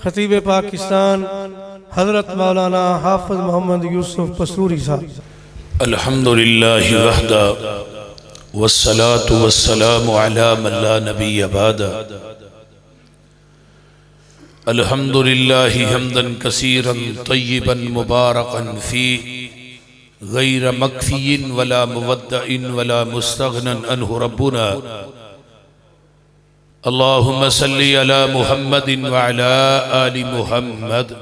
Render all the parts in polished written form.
خطیب پاکستان حضرت مولانا حافظ محمد یوسف پسروری صاحب۔ الحمدللہ وحدہ والصلاة والسلام علی من لا نبی بعدہ۔ الحمدللہ حمدا کثیرا طیبا مبارکا فیہ غیر مکفی ولا مودع ولا مستغنا عنہ ربنا۔ اللہم صلی علی محمد وعلی آل محمد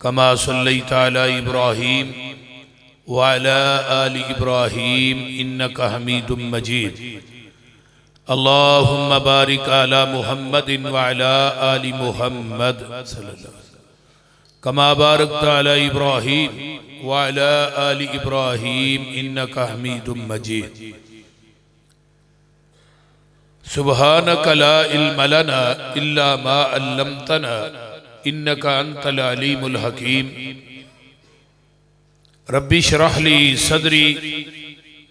کما صلیت علی ابراہیم وعلی آل ابراہیم انکا حمید مجید۔ اللہم بارک علی محمد وعلی آل محمد کما بارکت علی ابراہیم وعلی آل ابراہیم انکا حمید مجید۔ سبحانک لا علم لنا الا ما علمتنا انک انت العلیم الحکیم۔ رب اشرح لی صدری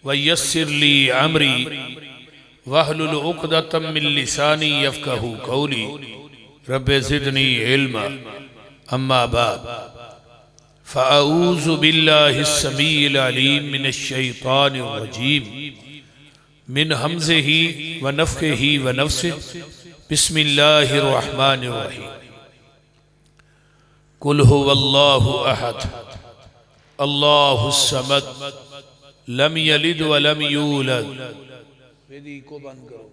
ویسر لی امری واحلل عقدۃ من لسانی یفقہوا قولی۔ رب زدنی علما۔ اما بعد فاعوذ باللہ السمیع العلیم من الشیطان الرجیم من حمزہ ونفخہ ونفثہ۔ بسم اللہ الرحمن الرحیم۔ قل هو اللہ احد اللہ الصمد لم یلد ولم یولد۔ ویدی کو بند کرو،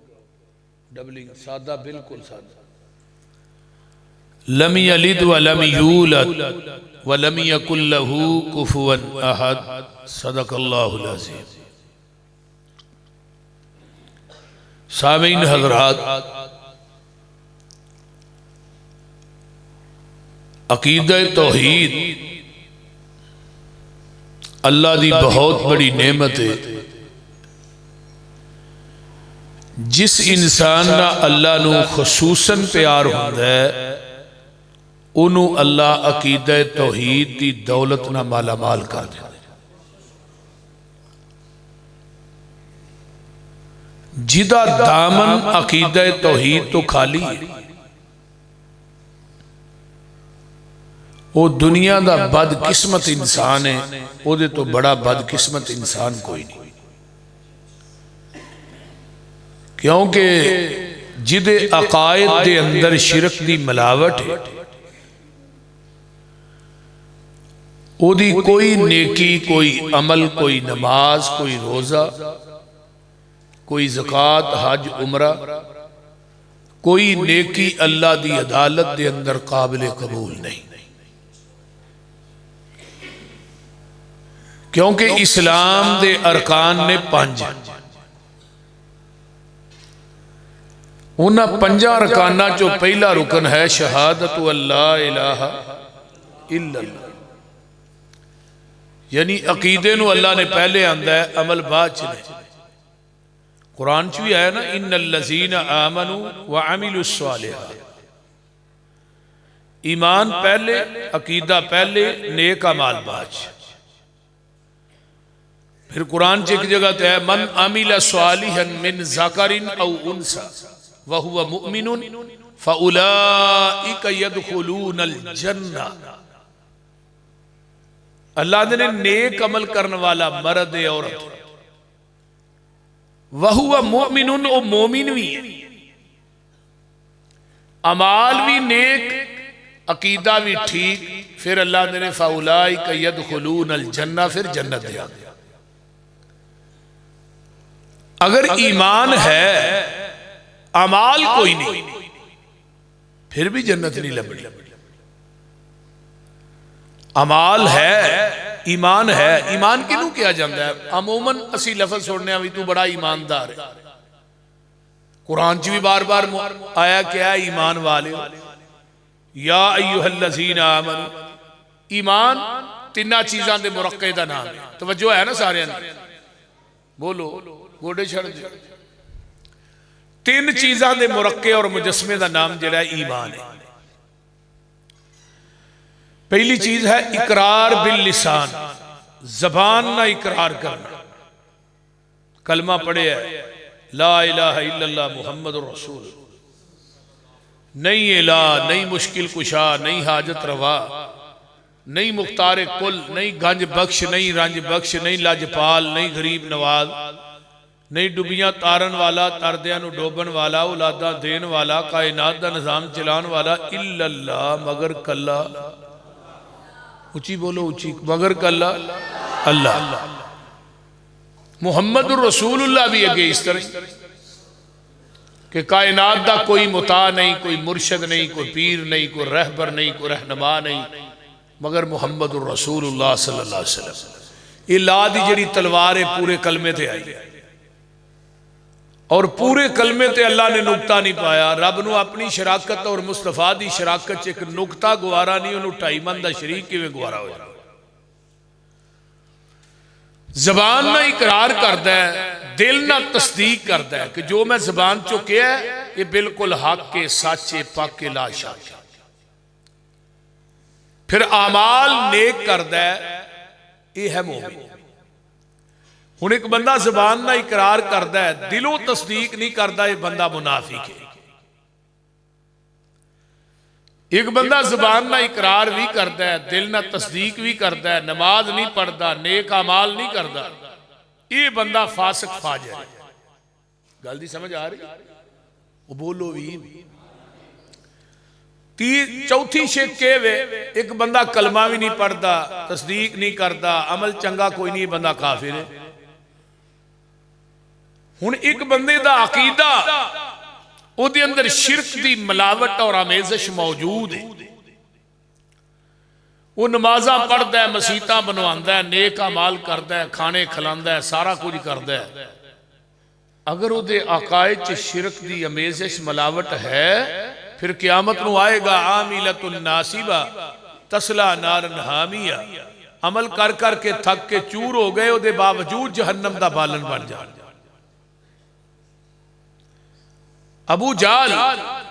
ڈبلنگ سادہ، بالکل سادہ۔ لم یلد ولم یولد ولم یکن لہ کفوا احد۔ صدق اللہ العظیم۔ سامعین حضرات، عقیدہ توحید اللہ دی بہت بڑی نعمت ہے۔ جس انسان نہ اللہ نو خصوصاً پیار ہوتا ہے انہوں اللہ عقیدہ توحید دی دولت نہ مالا مال کر دے۔ جدا دامن عقیدہ توحید تو خالی ہے، وہ دنیا دا بد قسمت انسان ہے، وہ دے تو بڑا بد قسمت انسان کوئی نہیں۔ کیونکہ جدے عقائد دے اندر شرک دی ملاوٹ ہے، وہ دی کوئی نیکی، کوئی عمل، کوئی نماز، کوئی روزہ، کوئی زکوٰۃ، حج، عمرہ، کوئی نیکی اللہ دی عدالت دے اندر قابل قبول نہیں۔ کیونکہ اسلام دے ارکان نے 5 ہیں۔ انہاں 5 ارکانہ جو پہلا رکن ہے شہادت اللہ الہ الا اللہ، یعنی عقیدے نو اللہ نے پہلے آندہ ہے، عمل بعد چلے۔ قرآن چوی آیا نا ان الذین آمنوا وعملوا الصالحات، ایمان پہلے، عقیدہ پہلے، نیک اعمال بعد۔ پھر قرآن چ ایک جگہ تے ہے من عمل صالحا من ذکر او انثى وهو مؤمن فاولئک يدخلون الجنہ۔ اللہ نے نیک عمل کرنے والا مرد عورت، وَهُوَ مُؤْمِنٌ، او مومن بھی ہے، عمال بھی نیک، عقیدہ بھی ٹھیک، پھر اللہ نے فَأُولَئِكَ يَدْخُلُونَ الْجَنَّةَ، پھر جنت دیا گیا۔ اگر ایمان ہے عمال کوئی نہیں پھر بھی جنت نہیں لبنی۔ عمال ہے، ایمان ہے، ایمان کنوں کیا جاندہ ہے؟ عموماً اسی لفظ سننے ہوئی تو بڑا ایماندار ہے۔ قرآن چی بھی بار بار آیا کیا ہے ایمان والے یا ایوہ الذین آمنوا۔ ایمان 3 چیزاں دے مرقع دا نام ہے، توجہ ہے نا سارے اندر؟ بولو گوڑے چھڑ دے۔ 3 چیزاں دے مرقع اور مجسمے دا نام جڑا ہے ایمان ہے۔ پہلی چیز ہے اقرار باللسان، زبان نہ اقرار کرنا، کلمہ پڑھے ہے لا الہ الا اللہ محمد رسول، نہیں الہ، نہیں مشکل کشا، نہیں حاجت روا، نہیں مختار کل، نہیں گنج بخش، نہیں رنج بخش، نہیں لاجپال، نہیں غریب نواز، نہیں ڈبیاں تارن والا، تردیاں نو ڈوبن والا، اولاداں دین والا، کائنات دا نظام چلان والا، الا اللہ، مگر کلا، اچھی بولو اچھی، مگر کلا اللہ۔ محمد الرسول اللہ بھی اگے اس طرح کہ کائنات دا کوئی مطاع نہیں، کوئی مرشد نہیں، کوئی پیر نہیں، کوئی رہبر نہیں، کوئی رہنما نہیں، مگر محمد الرسول اللہ صلی اللہ علیہ وسلم۔ یہ لا دی جڑی تلوار ہے پورے کلمے تے آئی، اور پورے کلمے تے اللہ نے نکتہ نہیں پایا۔ رب نو اپنی شراکت اور مصطفیٰ دی شراکت ایک نکتہ گوارا نہیں، انہوں ٹائی مندہ شریک کی میں گوارا ہو جائے۔ زبان نہ اقرار کردہ ہے، دل نہ تصدیق کردہ ہے کہ جو میں زبان چکیا ہے یہ بالکل حق کے سچے پاک لا شک ہے۔ پھر اعمال نیک کردہ ہے، یہ ہے مومن۔ ہن ایک بندہ زبان نہ اقرار کردہ ہے، دلوں تصدیق نہیں کردہ، یہ بندہ منافق ہے۔ ایک بندہ زبان نہ اقرار بھی کردہ ہے، دل نہ تصدیق بھی کردہ ہے، نماز نہیں پڑھدا، نیک اعمال نہیں کردہ، یہ بندہ فاسق فاجر ہے۔ گل دی سمجھ آ رہی؟ وہ بولو بھی۔ چوتھی شک کے وے ایک بندہ کلمہ بھی نہیں پڑھدا، تصدیق نہیں کردا، عمل چنگا کوئی نہیں، بندہ کافر ہے۔ ہن ایک بندے دا عقیدہ او دے اندر شرک دی ملاوٹ اور آمیزش موجود ہے، وہ نمازاں پڑھدا ہے، مسیتاں بنواندا ہے، نیک اعمال کردا ہے، کھانے کھلاندا ہے، سارا کچھ کردا ہے، اگر وہ دے عقائد چ شرک دی آمیزش ملاوٹ ہے، پھر قیامت نو آئے گا عاملۃ ناصبہ تصلی نارا حامیہ، عمل کر کر کے تھک کے چور ہو گئے، وہ دے باوجود جہنم دا بالن بن جان۔ ابو جہل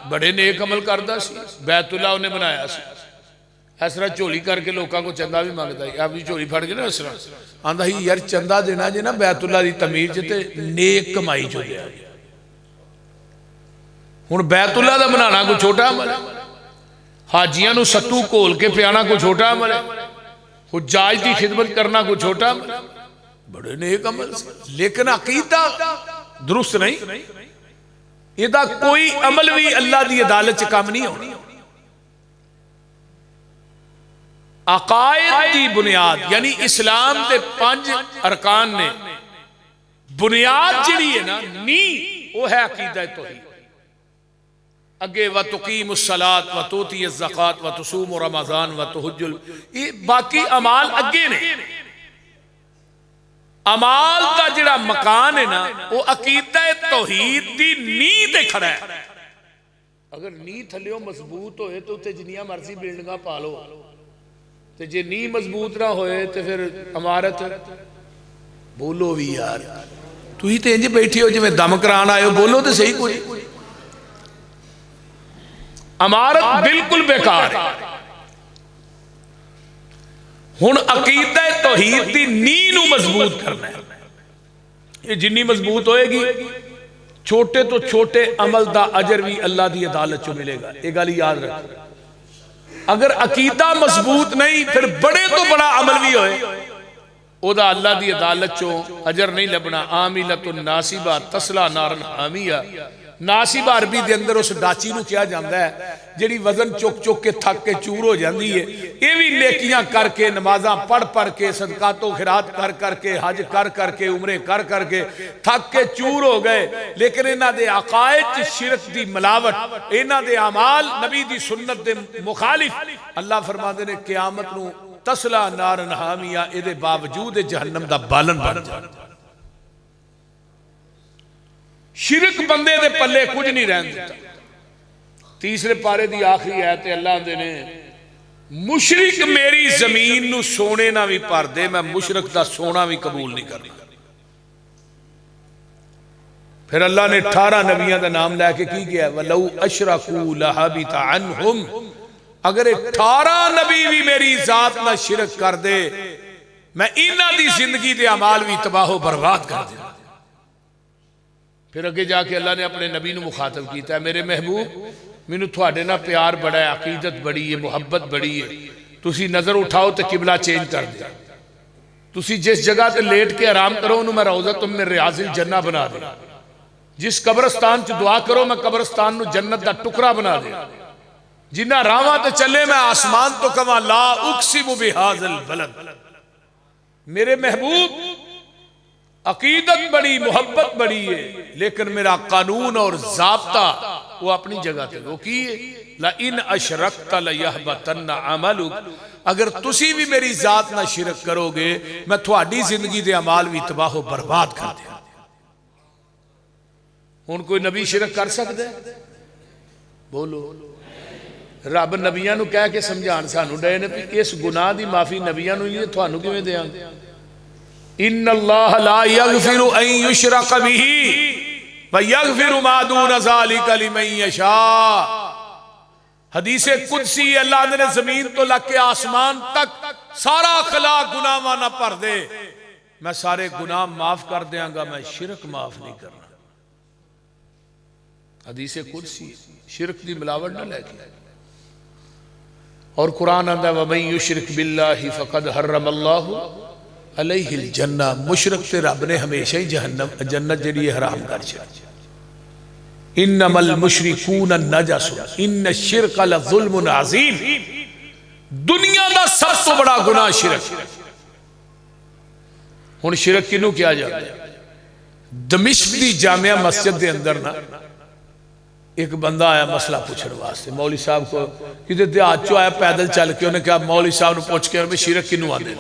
بڑے نیک عمل کردہ سی، بیت اللہ انہیں بنایا سی، اس طرح چولی کر کے لوکاں کو چندہ بھی مانگتا ہے، آپ بھی چولی پھڑ کے نا اس طرح آندھا ہی یار چندہ دینا جے نا بیت اللہ دی تعمیر جتے نیک کمائی جو دیا۔ ہن بیت اللہ دا بنانا کو چھوٹا عمل ہے، حاجیاں نو ستو کول کے پیانا کو چھوٹا عمل ہے، حجاج دی خدمت کرنا کو چھوٹا عمل ہے، بڑے نیک عمل سے، لیکن عقیدہ درست نہیں، یہ دا کوئی عمل بھی اللہ دی عدالت سے کام نہیں ہونا۔ عقائد دی بنیاد یعنی اسلام دے 5 ارکان نے بنیاد جڑی ہے نا نی وہ ہے عقیدہ توحید۔ اگے وَتُقِيمُ الصَّلَاةَ وَتُؤْتِيَ الزَّكَاةَ وَتُصُومُ رمضان وَتُحِجُّ، یہ باقی اعمال اگے نے۔ اعمال دا جڑا مکان ہے نا وہ عقیدہ توحید دی نی تے کھڑا ہے۔ اگر نی تھلیوں مضبوط ہوئے تو تے جنیاں مرضی بلڈنگاں پالو، تے جے نی مضبوط نہ ہوئے تے پھر عمارت بولو بھی یار، تو ہی تے انج بیٹھی ہو جو میں دم کران آئے ہو، بولو تے صحیح کوئی۔ عمارت بالکل بیکار ہے۔ ہن عقیدہ توحید دی نی نو مضبوط کرنا ہے، یہ جنی مضبوط ہوئے گی چھوٹے تو چھوٹے عمل دا اجر بھی اللہ دی عدالت چو ملے گا، یہ گالی یاد رکھو۔ اگر عقیدہ مضبوط نہیں پھر بڑے تو بڑا عمل بھی ہوئے او دا اللہ دی عدالت چو اجر نہیں لبنا۔ عاملۃ ناصبہ تصلی نارا حامیہ، ناصبہ عربی دے اندر اس ڈاچی نو کیا جاندہ ہے جڑی وزن چک چک کے تھک کے چور ہو جاندی ہے، یہ بھی نیکیاں کر کے نمازاں پڑھ پڑھ کے صدقات و خیرات کر کر کے حج کر کر کے عمرے کر کر کے تھک کے چور ہو گئے، لیکن انہاں دے عقائد شرک دی ملاوٹ، انہاں دے اعمال نبی دی سنت دے مخالف، اللہ فرماندے نے قیامت نو تصلی نارا حامیہ، اے دے باوجود جہنم دا بالن بن جائے۔ شرک بندے دے پلے کچھ نہیں رہن دیتا۔ تیسرے پارے دی آخری آیت اللہ دے نے مشرک میری زمین نو سونے نہ بھی پر دے، میں مشرک دا سونا بھی قبول نہیں کرنا۔ پھر اللہ نے 18 نبیوں دا نام لے کے کی کیا وَلَوْ أَشْرَكُوا لَحَبِطَ عَنْهُمْ، اگر 18 نبی بھی میری ذات نہ شرک کر دے میں انہاں دی زندگی دے اعمال بھی تباہ و برباد کر دے۔ پھر اگے جا کے اللہ نے اپنے نبی نو مخاطب کیتا ہے میرے محبوب मैनू थोड़े नाल प्यार बड़ा है, अकीदत बड़ी है, मुहब्बत बड़ी है। तुसी नज़र उठाओ तो किबला चेंज कर दे। तुसी जिस जगह ते लेट के आराम करो उन्होंने मैं रौज़ा तुम में रियाज़िल जन्ना बना दे। जिस कब्रस्तान च दुआ करो मैं कब्रस्तान नू जन्नत दा टुकड़ा बना दे। जिन्ना रावां ते चले मैं आसमान तो कवां ला उक़सिमु बिहाज़िल बलद। मेरे महबूब अकीदत बड़ी, मुहब्बत बड़ी है, लेकिन मेरा कानून और ज़ाब्ता वो अपनी जगह ते। वो की है ला इन अशरकता लयहबतन्ना अमलुक। अगर तुसी भी मेरी जात ना शिरक करोगे मैं थोड़ी जिंदगी के अमाल भी तबाह बर्बाद कर दिया। हुण कोई नबी शिरक कर सकता है? बोलो। रब नबियां नू कह के समझाण सानू डे ने भी इस गुनाह की माफी नबियां नू ही तुहानू किवें देंगे। इन्नल्लाह ला यगफिरु अन युशरक बिही व यगफिरु मा दून ज़ालिका लिमन यशा। हदीसे कुदसी अल्लाह ने जमीन तो लग आसमान तक सारा खला गुनाह ना भर दे, मैं सारे गुनाह माफ कर देंगा, मैं शिरक माफ नहीं करना। हदीसे कुदसी शिरक की मिलावट ना लेके। और कुरान आंदा वमन युशरिक बिल्लाहि फकद हर्रमल्लाहु अलैहिल जन्नह। मुशरिक ते रब ने हमेशा ही जहन्नम जन्नत जिहड़ी हराम कर छड़ी। इन्नमल मुशरिकून नजस इन्न शिरक लज़ुल्मुन अज़ीम। दुनिया का सब तो बड़ा गुनाह शिरक। हुण शिरक किनू किया जाता है? दमिश्क की जामिया मस्जिद के अंदर ना एक बंदा आया मसला पूछने वास्ते मौली साहब को, कितने देहात चो आया पैदल चल के। उन्हें कहा मौली साहब ने पूछ के शिरक किनू आते?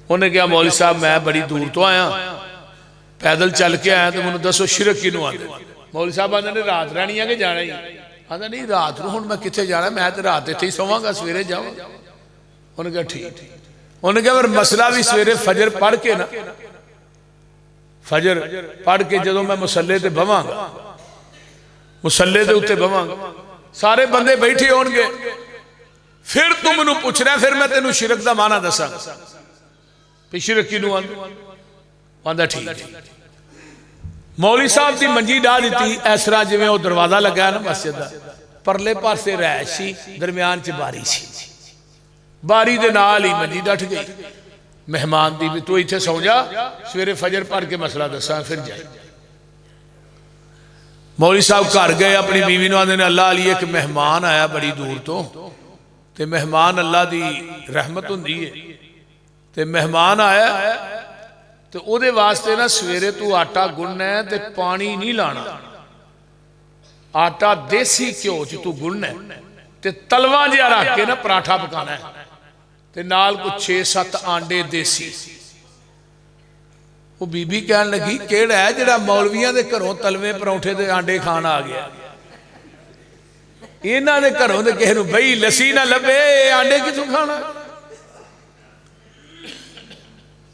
उन्हें कहा मौली साहब मैं बड़ी दूर तो आया, पैदल चल के आया, तो मैंने दसो शिरक किनू आते? मौली साहब आते ने रात रहनी है कि जाना ही? आंदा नहीं रात को हुण मैं कित्थे जाना, मैं तो रात इत्थे ही सोवांगा, सवेरे जावांगा। उन्हें कहा ठीक। उन्हें कहा फिर मसला भी सवेरे फजर पढ़ के ना, फजर पढ़ के जो मैं मुसल्ले ते बवांगा, मुसल्ले के उत्ते बवांगा, सारे बंदे बैठे होणगे, फिर तू मैनू पूछ रहा, फिर मैं तेनू शिरक का माना दसा भी शिरक किनू आंदा। ठीक है। मौली साहब की मंजी डाह दी इस तरह जिवें वो दरवाजा लगा ना मस्जिद का, परले पासे रैश सी, दरम्यान च बारी सी, बारी दे नाल ही मंजी डट गई मेहमान की भी तू इत्थे सौ जा, सवेरे फजर पढ़ के मसला दसा फिर जाए। मौली साहब घर गए, अपनी बीवी नूं आंदे ने अल्लाह अली एक मेहमान आया बड़ी दूर तो, ते मेहमान अल्लाह की रहमत हुंदी है, ते मेहमान आया तो उहदे वास्ते ना सवेरे तू आटा गुनना है ते पानी नहीं लाना, आटा देसी घ्यो च तू गुनना है ते तलवा जिहा रख के ना पराठा पकाना है, ते नाल कुछ 6-7 आंडे देसी। वो बीबी कहन लगी केड़ा है जिहड़ा मौलवियां दे घरों तलवे परौंठे ते आंडे खाण आ गया, इन्हां दे घरों ते किसे नूं बही लस्सी ना लभे, आंडे किथों खाना?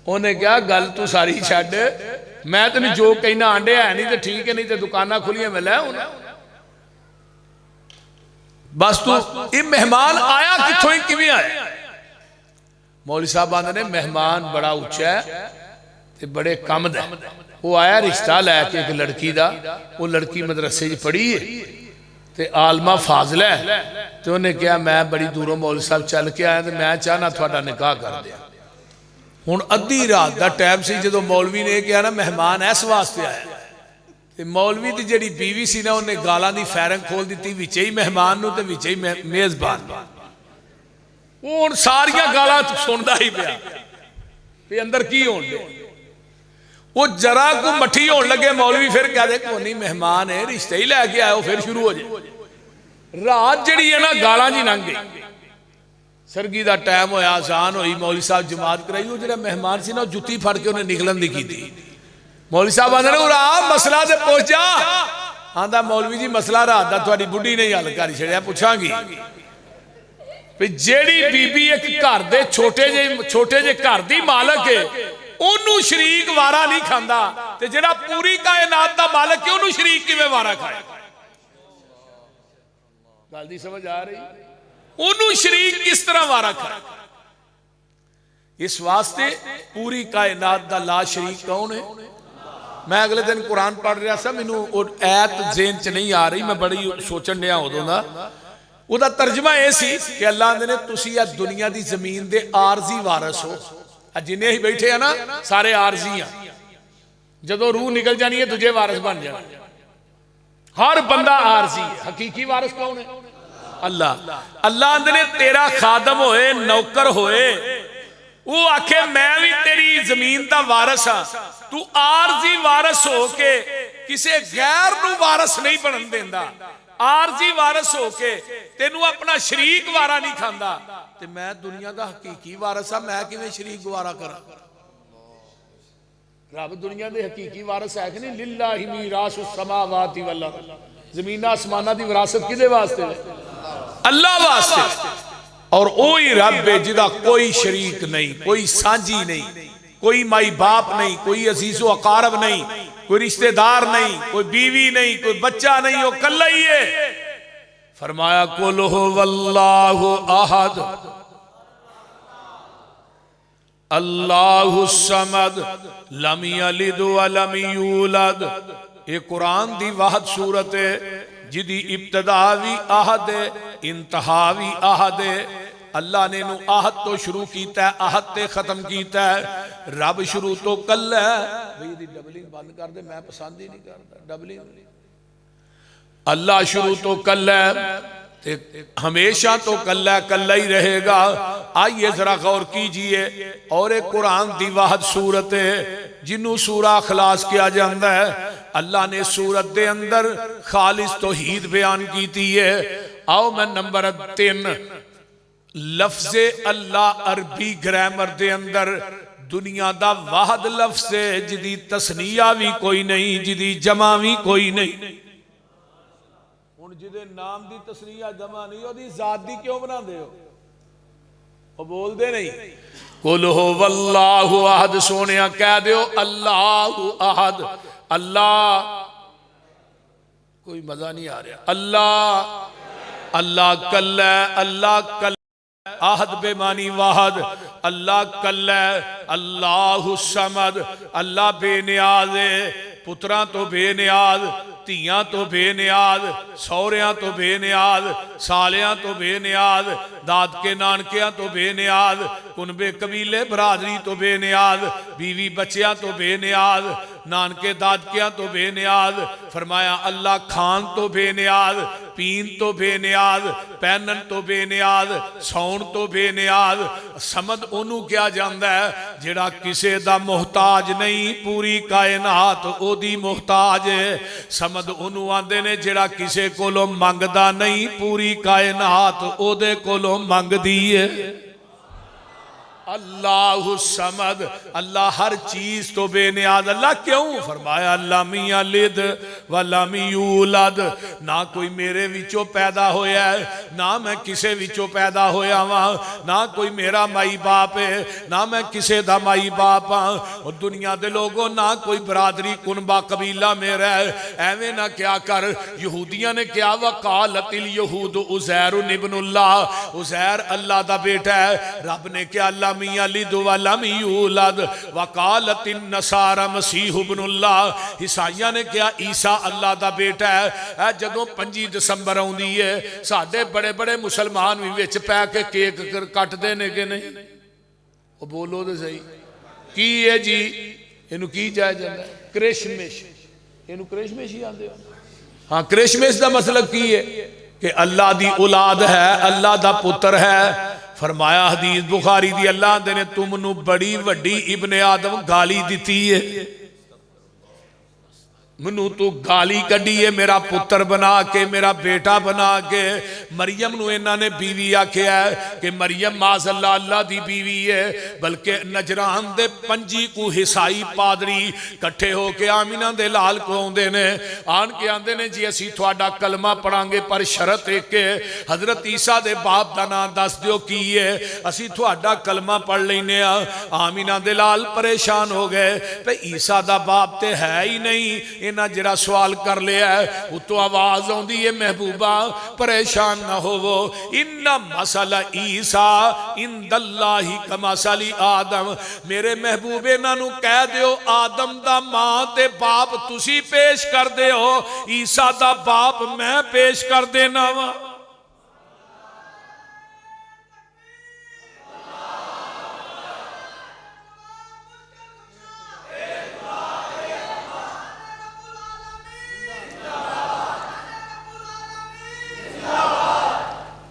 उन्हें कहा गल तू सारी छड्ड, मैं तेन जो कहना आंडे है नहीं तो ठीक है, नहीं तो दुकाना खुलियां मैं लै आउणा। बस तू ये मेहमान आया किथों, किवें आया? मौली साहब आंदे ने मेहमान बड़ा उच्चा है ते बड़े कम दा, वो आया रिश्ता लैके एक लड़की का, वो लड़की मदरसे च पढ़ी है ते आलमा फाजला है, तो उन्हें कहा मैं बड़ी दूरों मौली साहब चल के आया तो मैं चाहना थोड़ा निकाह कर दिया। हुण अद्धी रात का टाइम से जो मौलवी ने कहा ना मेहमान इस वास्ते आया, तो मौलवी की जी बीवी सी ना उन्हें गालां की फैरंग खोल दी विच ही मेहमान नूं ते विच ही मेज़बान। वो हुण सारियां गालां सुनदा ही पिया भी अंदर की होण दे। वो जरा को मठी होने लगे मौलवी फिर कह दे कोई नहीं मेहमान है रिश्ते ही लैके आयो, फिर शुरू हो जाए। रात जी है ना गालां जी लंघ गई, सरगी का टाइम होया, आसान हुई, मौली साहब जमात कराई, वो जो मेहमान से ना जुत्ती फड़ के उन्हें निकलन दी की थी। मौली साहब आंदे उरा मसला ते पुछ जा, आंदा मौलवी जी मसला रात का थोड़ी बुढ़ी ने हल कर छड़िया, पुछांगी भी जेड़ी बीबी एक घर दे छोटे जे घर दी मालक है ओनू शरीक वारा नहीं खांदा, ते जेड़ा पूरी कायनात दा मालक है ओनू शरीक किवें वारा खाए? गल दी समझ आ रही? ओनू शरीक किस तरह वारा खाए? इस वास्ते पूरी कायनात दा ला शरीक कौन है? मैं अगले दिन कुरान पढ़ रहा था, मैनू ऐत ज़हन च नहीं आ रही, मैं बड़ी सोचन दिया उदों दा। ਉਹਦਾ ਤਰਜਮਾ ਇਹ ਸੀ ਕਿ ਅੱਲਾ ਆਂਦੇ ਨੇ ਤੁਸੀਂ ਆ ਦੁਨੀਆ ਦੀ ਜ਼ਮੀਨ ਦੇ ਆਰਜ਼ੀ ਵਾਰਿਸ ਹੋ। ਆ ਜਿੰਨੇ ਹੀ ਬੈਠੇ ਆ ਨਾ ਸਾਰੇ ਆਰਜ਼ੀ ਆ, ਜਦੋਂ ਰੂਹ ਨਿਕਲ ਜਾਣੀ ਹੈ ਦੂਜੇ ਵਾਰਿਸ ਬਣ ਜਾਣਾ। ਹਰ ਬੰਦਾ ਆਰਜ਼ੀ ਹੈ, ਹਕੀਕੀ ਵਾਰਿਸ ਕੌਣ ਹੈ? ਅੱਲਾ। ਅੱਲਾ ਆਂਦੇ ਨੇ ਤੇਰਾ ਖਾਦਮ ਹੋਏ, ਨੌਕਰ ਹੋਏ, ਉਹ ਆਖੇ ਮੈਂ ਵੀ ਤੇਰੀ ਜ਼ਮੀਨ ਦਾ ਵਾਰਿਸ ਆ, ਤੂੰ ਆਰਜ਼ੀ ਵਾਰਿਸ ਹੋ ਕੇ ਕਿਸੇ ਗੈਰ ਨੂੰ ਵਾਰਿਸ ਨਹੀਂ ਬਣਨ ਦਿੰਦਾ, आरजी वारस होके तेनू अपना शरीक वारा नहीं खांदा, ते मैं दुनिया का हकीकी वारस हाँ, मैं किवें शरीक गवारा करा? रब दुनिया दे हकीकी वारस है कि नहीं? लिल्लाहि मीरासुस समावाति वल अर्द, जमीन आसमाना दी विरासत किदे वास्ते? अल्लाह वास्ते। और ओही रब है जिदा कोई शरीक नहीं, कोई सांझी नहीं, कोई माई बाप नहीं, कोई अजीजो अकारब नहीं, कोई रिश्तेदार नहीं, कोई बीवी नहीं, कोई बच्चा नहीं, वो कल्ला ही है। फरमाया कुल हुवल्लाहु अहद अल्लाहु समद लम यलिद व लम यूलद। ये कुरान दी वाहद सूरत है जिदी इब्तदा भी आहद है, इंतहा भी आहद है। अल्लाह ने नू आहद तो शुरू किया, आहद ते खत्म किया। रब शुरू तो कल है। भाई डबलिंग बंद कर दे, मैं पसंद ही नहीं करता डबलिंग। अल्लाह शुरू तो कल है, ते हमेशा तो कल्ला कल्ला ही रहेगा। आइए जरा गौर कीजिए। और एक कुरान दी वाहद सूरत है जिन्हों सूरा खलास किया जाता है। अल्लाह ने सूरत दे अंदर खालिस तौहीद बयान की है। आओ मैं नंबर 3 लफ्ज़े अल्लाह अरबी ग्रामर दे अंदर दुनिया दा वाहद लफ्ज़ है जिदी तस्निया भी कोई नहीं, जिदी जमा भी कोई नहीं। हुण जिदे नाम दी तस्निया जमा नहीं, ओदी जात दी क्यों बनांदे हो? वो बोलदे नहीं। कुल हुवल्लाहु अहद, सोनिया कह दियो अल्लाहु अहद। अल्लाह, कोई मजा नहीं आ रहा। अल्लाह, अल्लाह कल्ला, अल्लाह कल्ला। आहद बेमानी वाहद, अल्लाह कल्ला, अल्लाहु समद, अल्लाह बेनियाज है, पुत्रां तो बेनियाज, धियां तो बेनियाज, सौहरियां तो बेनियाज, सालियां तो बेनियाज, दादके नानकियां तो बेनियाज, कुनबे कबीले बरादरी तो बेनियाज, बीवी बच्चियां तो बेनियाज, नानके दादकियां तो बेनियाज। फरमाया अल्लाह खान तो बेनियाज, पीन तो बेनियाज, पहनन तो बेनियाज, सौण तो बेनियाज। समद ओनू क्या जांदा है जिहड़ा किसे दा मुहताज नहीं, पूरी कायनात ओदी मुहताज है। समद ओनू आंदे ने जिहड़ा किसे कोलों मंगदा नहीं, पूरी कायनात ओदे कोलों मंगदी है। अल्लाहु समद, अल्लाह हर चीज तो बेनियाज। अल्लाह क्यों? फरमाया लम यलिद व लम यूलद, ना कोई मेरे विचों पैदा होया है, ना मैं किसे विचों पैदा होया वा, ना कोई मेरा माई बाप है, ना मैं किसे दा माई बाप हाँ। और दुनिया दे लोगों ना कोई बरादरी कुनबा कबीला मेरा है। एवें ना क्या कर। यहूदियां ने क्या वकालतिल यहूद उज़ैर इब्नुल्लाह, उज़ैर अल्लाह दा बेटा है। रब ने क्या लम यलिद व लम यूलद वकालतिन नसारा मसीह इब्नुल्लाह, ईसाइयां ने क्या ईसा अल्लाह दा बेटा है। जदों 25 दिसंबर आउंदी है साडे बड़े बड़े मुसलमान भी विच पै के केक कटदे ने कि नहीं? वो बोलो तो सही की है जी? इनू की जाया जाता है? क्रिसमस। इनू क्रिसमस ही आंदे हो। हाँ, क्रिसमस का मतलब की है कि अल्लाह दी औलाद है, अल्लाह दा पुत्र है। फरमाया हदीस बुखारी दी, अल्लाह ने तुमनू बड़ी वड्डी इब्ने आदम गाली दी है। मैनू तू गाली कढ़ी है मेरा पुत्र बना के, मेरा बेटा बना के। मरियम नू इन्हां ने बीवी आख्या है कि मरियम माज़अल्लाह अल्लाह दी बीवी है। बल्कि नजरान दे 25 को हिसाई पादरी इकट्ठे होके आमिना दे लाल को आउंदे ने, आन के आंदे ने जी असीं तुहाडा कलमा पढ़ांगे पर शरत एक है, हजरत ईसा दे बाप दा नाम दस दिओ की है, असीं तुहाडा कलमा पढ़ लैने आ। आमिना दे लाल परेशान हो गए, पे ईसा दा बाप ते है ही नहीं, انہاں جڑا سوال کر لیا ہے اتو آواز آندی ہے محبوبہ پریشان نہ ہوو ان مسئلہ عیسیٰ عند اللہ کمثل آدم میرے محبوب انہاں نو کہہ دیو آدم دا ماں تے باپ تسی پیش کر دیو عیسیٰ دا باپ میں پیش کر دینا وا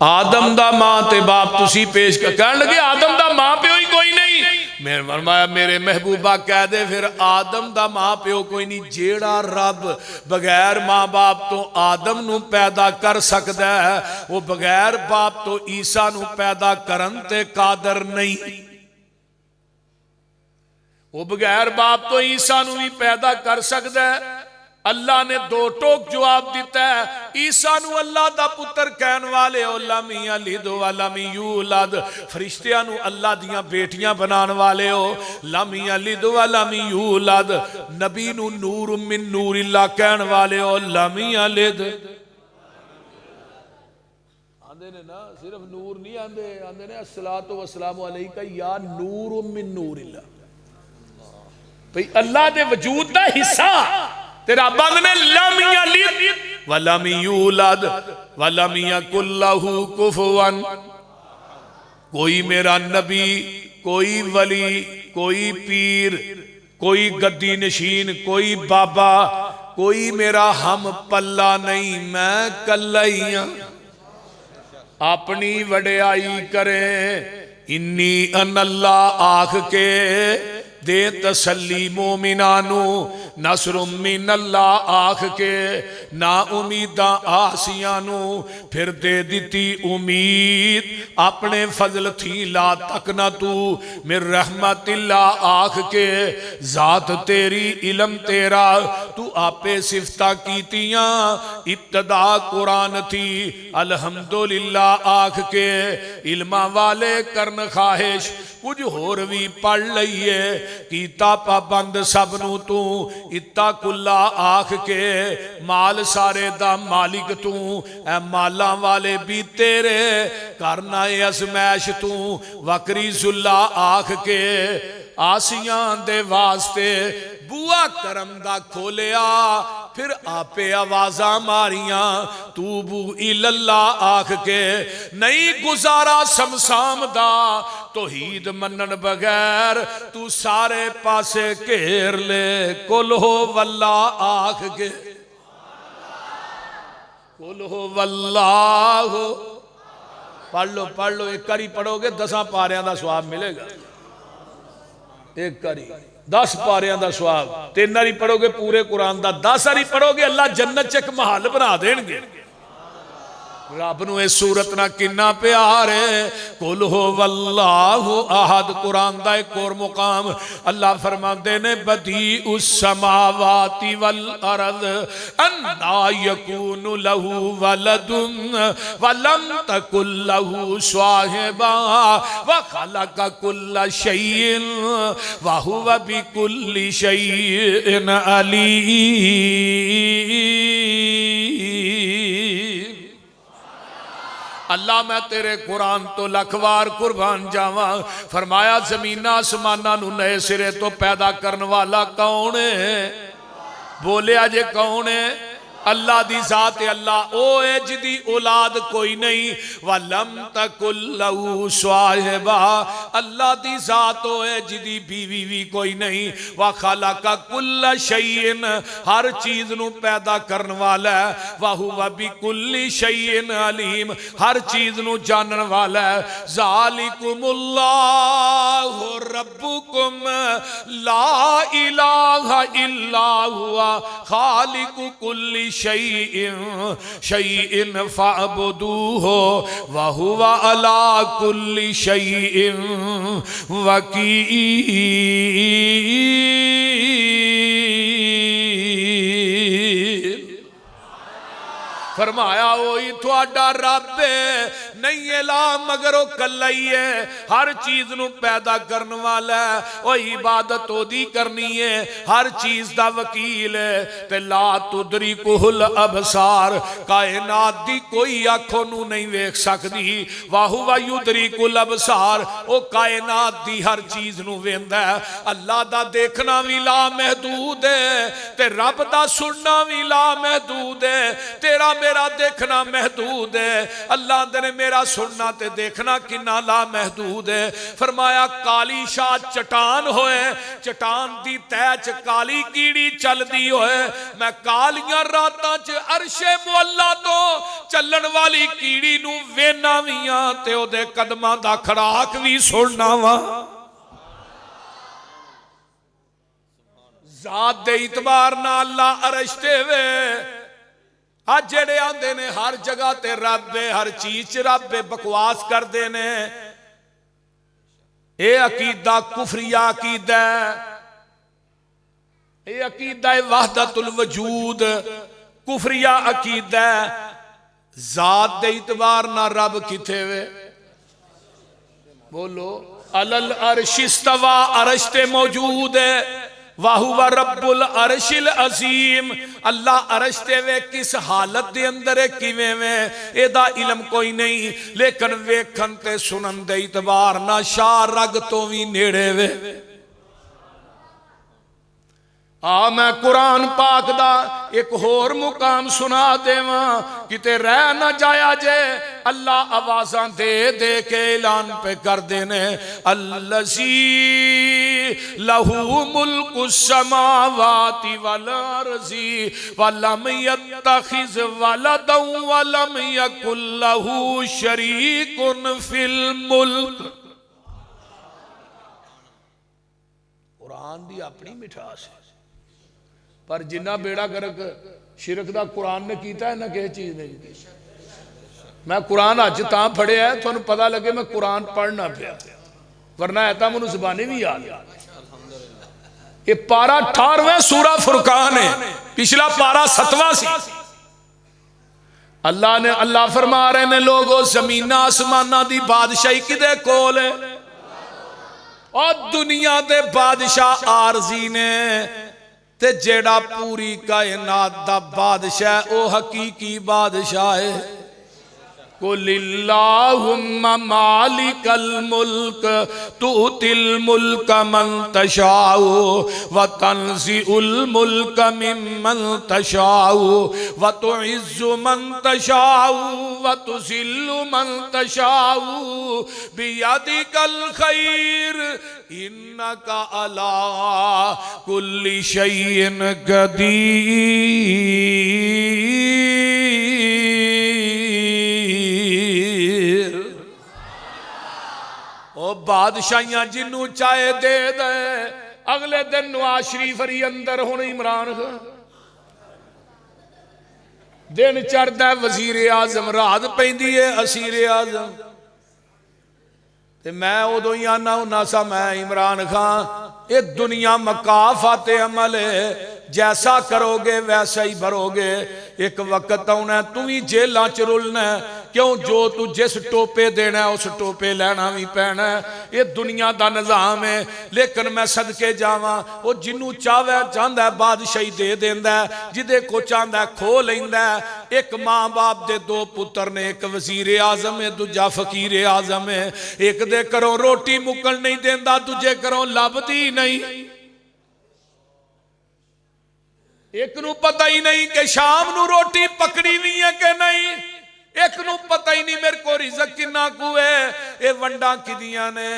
آدم دا ماں تے باپ تسی پیش کہنے لگے آدم دا ماں پیو ہی کوئی نہیں میں فرمایا میرے محبوبہ کہہ دے پھر آدم دا ماں پیو کوئی نہیں جیڑا رب بغیر ماں باپ تو آدم نو پیدا کر سکتا ہے وہ بغیر باپ تو عیسیٰ نو پیدا کرن تے قادر نہیں وہ بغیر باپ تو عیسیٰ نو بھی پیدا کر سکتا ہے اللہ نے دو ٹوک جواب دیتا ہے عیسیٰ نو اللہ دا پتر کہن والے او لم یلد ولم یولد فرشتیاں نو اللہ دیاں بیٹیاں بنان والے ہو لم یلد ولم یولد نبی نو نور من نور اللہ کہن والے ہو لم یلد آندے نے نا صرف نور نہیں آندے نے الصلاۃ والسلام علیکہ یا نور من نور اللہ بھئی اللہ دے وجود دا حصہ تیرا بند نے لم یلد ولم یولد ولم یکن لہ کفوا کوئی میرا نبی کوئی ولی کوئی پیر کوئی گدی نشین کوئی بابا کوئی میرا ہم پلہ نہیں میں کلہ ہی ہوں اپنی وڈیائی کریں انی ان اللہ آنکھ کے دے تسلی مومنانو نصر من اللہ آنکھ کے نا امیداں آسیانو پھر دے دیتی امید اپنے فضل تھی لا تک نہ تو من رحمت اللہ آنکھ کے ذات تیری علم تیرا تو آپے صفتہ کیتیاں ابتدا قرآن تھی الحمدللہ آنکھ کے علمہ والے کرن خواہش کچھ ہوروی پڑھ لئیے کیتا پابند سب نو تو اتق اللہ آنکھ کے مال سارے دا مالک تو اے مالاں والے بھی تیرے کرنا ازمائش تو وکریز اللہ آنکھ کے آسیاں دے واسطے بوا کرم دا کھولیا پھر آپے آوازاں ماریاں توبو الاللہ آنکھ کے نہیں گزارا سمسام دا توحید منن بغیر تو سارے پاسے کھیر لے کل ہو واللہ آنکھ کے کل ہو واللہ پڑھ لو ایک کری پڑھو گے 10 پاریاں دا ثواب ملے گا ایک کری 10 پاریاں دا ثواب 3 ہری پڑھو گے پورے قرآن دا 10 ہری پڑھو گے اللہ جنت چک محل بنا دیں گے رب نو اس صورت نہ کنا پیار ہے قل ہو واللہ احد قرآن دا ایک اور مقام اللہ فرماتے نے بدیع السماوات والارض انا یکون لہو ولد ولم تکن لہو صاحبا وخلق کل شیء وہو بکل شیء علیم اللہ میں تیرے قرآن تو لکھوار قربان جاواں فرمایا زمین آسمانہ نو نئے سرے تو پیدا کرن والا کون ہے بولے آجے کون ہے اللہ دی ذات اللہ او اے جدی اولاد کوئی نہیں وَلَمْ تَكُلْ لَهُ صَاحِبًا اللہ دی ذات او اے جدی بیوی بھی کوئی نہیں وَخَلَقَ كُلَّ شَيْءٍ ہر چیز نو پیدا کرن والا ہے وَهُوَ بِكُلِّ شَيْءٍ عَلِيمٌ ہر چیز نو جانن والا ہے ذَلِكُمُ اللَّهُ رَبُّكُمْ لَا إِلَٰهَ إِلَّا هُوَ خَالِقُ كُلِّ شَيْءٍ فَاعْبُدُوهُ وَهُوَ عَلَىٰ كُلِّ شَيْءٍ وَكِيلٌ فرمایا وہی تھوڑا رب نہیں الا مگر وہ کلا ہی ہے، ہر چیز نو پیدا کرنے والا ہے، وہ عبادت دی کرنی ہے، ہر چیز دا وکیل ہے، تے لا تدرکہ الابصار، کائنات دی کوئی آنکھوں نو نہیں ویکھ سکدی، وَهُوَ يُدْرِكُ الابصار، وہ کائنات دی ہر چیز نو ویندا ہے۔ اللہ دا دیکھنا بھی لا محدود ہے تے رب دا سننا بھی لا محدود ہے، تیرا میرا دیکھنا محدود ہے، اللہ نے میرا سننا تے دیکھنا کنا لا محدود ہے۔ فرمایا کالی شاہ چٹان ہوئے، چٹان دی تیچ کالی کیڑی چل دی ہوئے، میں کالیاں راتاں چ عرش مولا تو چلن والی کیڑی نو وینا ویاں تے او دے قدماں دا کھڑاک بھی سننا وا۔ ذات دے اعتبار نہ اللہ عرش تے وے، آج جڑے آندے نے ہر جگہ تے رب ہے، ہر چیز رب ہے، بکواس کر دینے، اے عقیدہ کفریہ عقیدہ ہے، اے عقیدہ وحدت الوجود کفریہ عقیدہ ہے۔ ذات دے اعتبار نہ رب کتے وے، بولو علل عرش استوا، عرش تے موجود ہے، وَهُوَ رَبُّ الْعَرْشِ الْعَظِيمِ، اللہ عرش تے وے کس حالت دے اندر ہے کیویں وے اے دا علم کوئی نہیں، لیکن ویکھن تے سنن دے اعتبار نہ شاہ رگ تو بھی نیڑے وے۔ میں قرآن پاک دا ایک اور مقام سنا دے ماں کتے رہ نہ جایا جے، اللہ آوازاں دے دے کے اعلان پہ کر دینے، الذی لہو ملک السماوات والارض ولم یتخذ ولدا ولم یکن لہو شریک فی الملک۔ قرآن دی اپنی مٹھاس ہے، پر جنہ بیڑا گرک شرک دا قرآن نے کیتا ہے نہ کہے چیز نہیں۔ میں قرآن آج تاں پڑھے ہے تو انہوں پتا لگے میں قرآن پڑھنا پیا، ورنہ ایتا منو زبانی بھی یاد ہے۔ یہ پارہ 18ویں سورہ فرقان ہے، پچھلا پارہ 7واں سی۔ اللہ فرما رہے ہیں لوگوں زمین آسمانہ دی بادشاہی کدے کول ہے، اور دنیا دے بادشاہ عارضی نے، تے جیڑا پوری کائنات دا بادشاہ او حقیقی بادشاہ ہے۔ قُلِ اللَّهُمَّ مَالِكَ الْمُلْكَ تُؤْتِي الْمُلْكَ مَنْ تَشَاءُ وَتَنْزِعُ الْمُلْكَ مِمَّنْ تَشَاءُ وَتُعِزُّ مَنْ تَشَاءُ وَتُذِلُّ مَنْ تَشَاءُ بِيَدِكَ الْخَيْرُ إِنَّكَ عَلَىٰ كُلِّ شَيْءٍ قَدِيرٌ۔ او بادشاہیاں جنوں چاہے دے دے، اگلے دن نواز شریف ری اندر ہون عمران خان، دن چڑھدا ہے وزیر اعظم، رات پیندی ہے اسیر اعظم، تے میں ادو ہی آنا ہونا سا میں عمران خان، یہ دنیا مکافات عمل ہے، جیسا کرو گے ویسا ہی بھرو گے، ایک وقت ہونا ہے تم ہی جیلاں چ رلنا ہے، کیوں جو تو جس ٹوپے دینا ہے اس ٹوپے لینا بھی پینا ہے، یہ دنیا دا نظام ہے۔ لیکن میں صدقے جاواں، وہ جنوں چاہوے چاہندا ہے بادشاہی دے دیندا ہے، جدے کو چاہندا ہے کھو لیندا ہے۔ ایک ماں باپ دے دو پتر نے، ایک وزیر اعظم ہے دوجا فقیر اعظم ہے، ایک دے کروں روٹی مکن نہیں دیندا دوجے کروں لبدی نہیں، ایک نو پتہ ہی نہیں کہ شام نو روٹی پکڑی ہوئی ہے کہ نہیں، ایک نو پتہ ہی نہیں میرے کو رزق کنا کو ہے، اے ونڈا کدیاں نے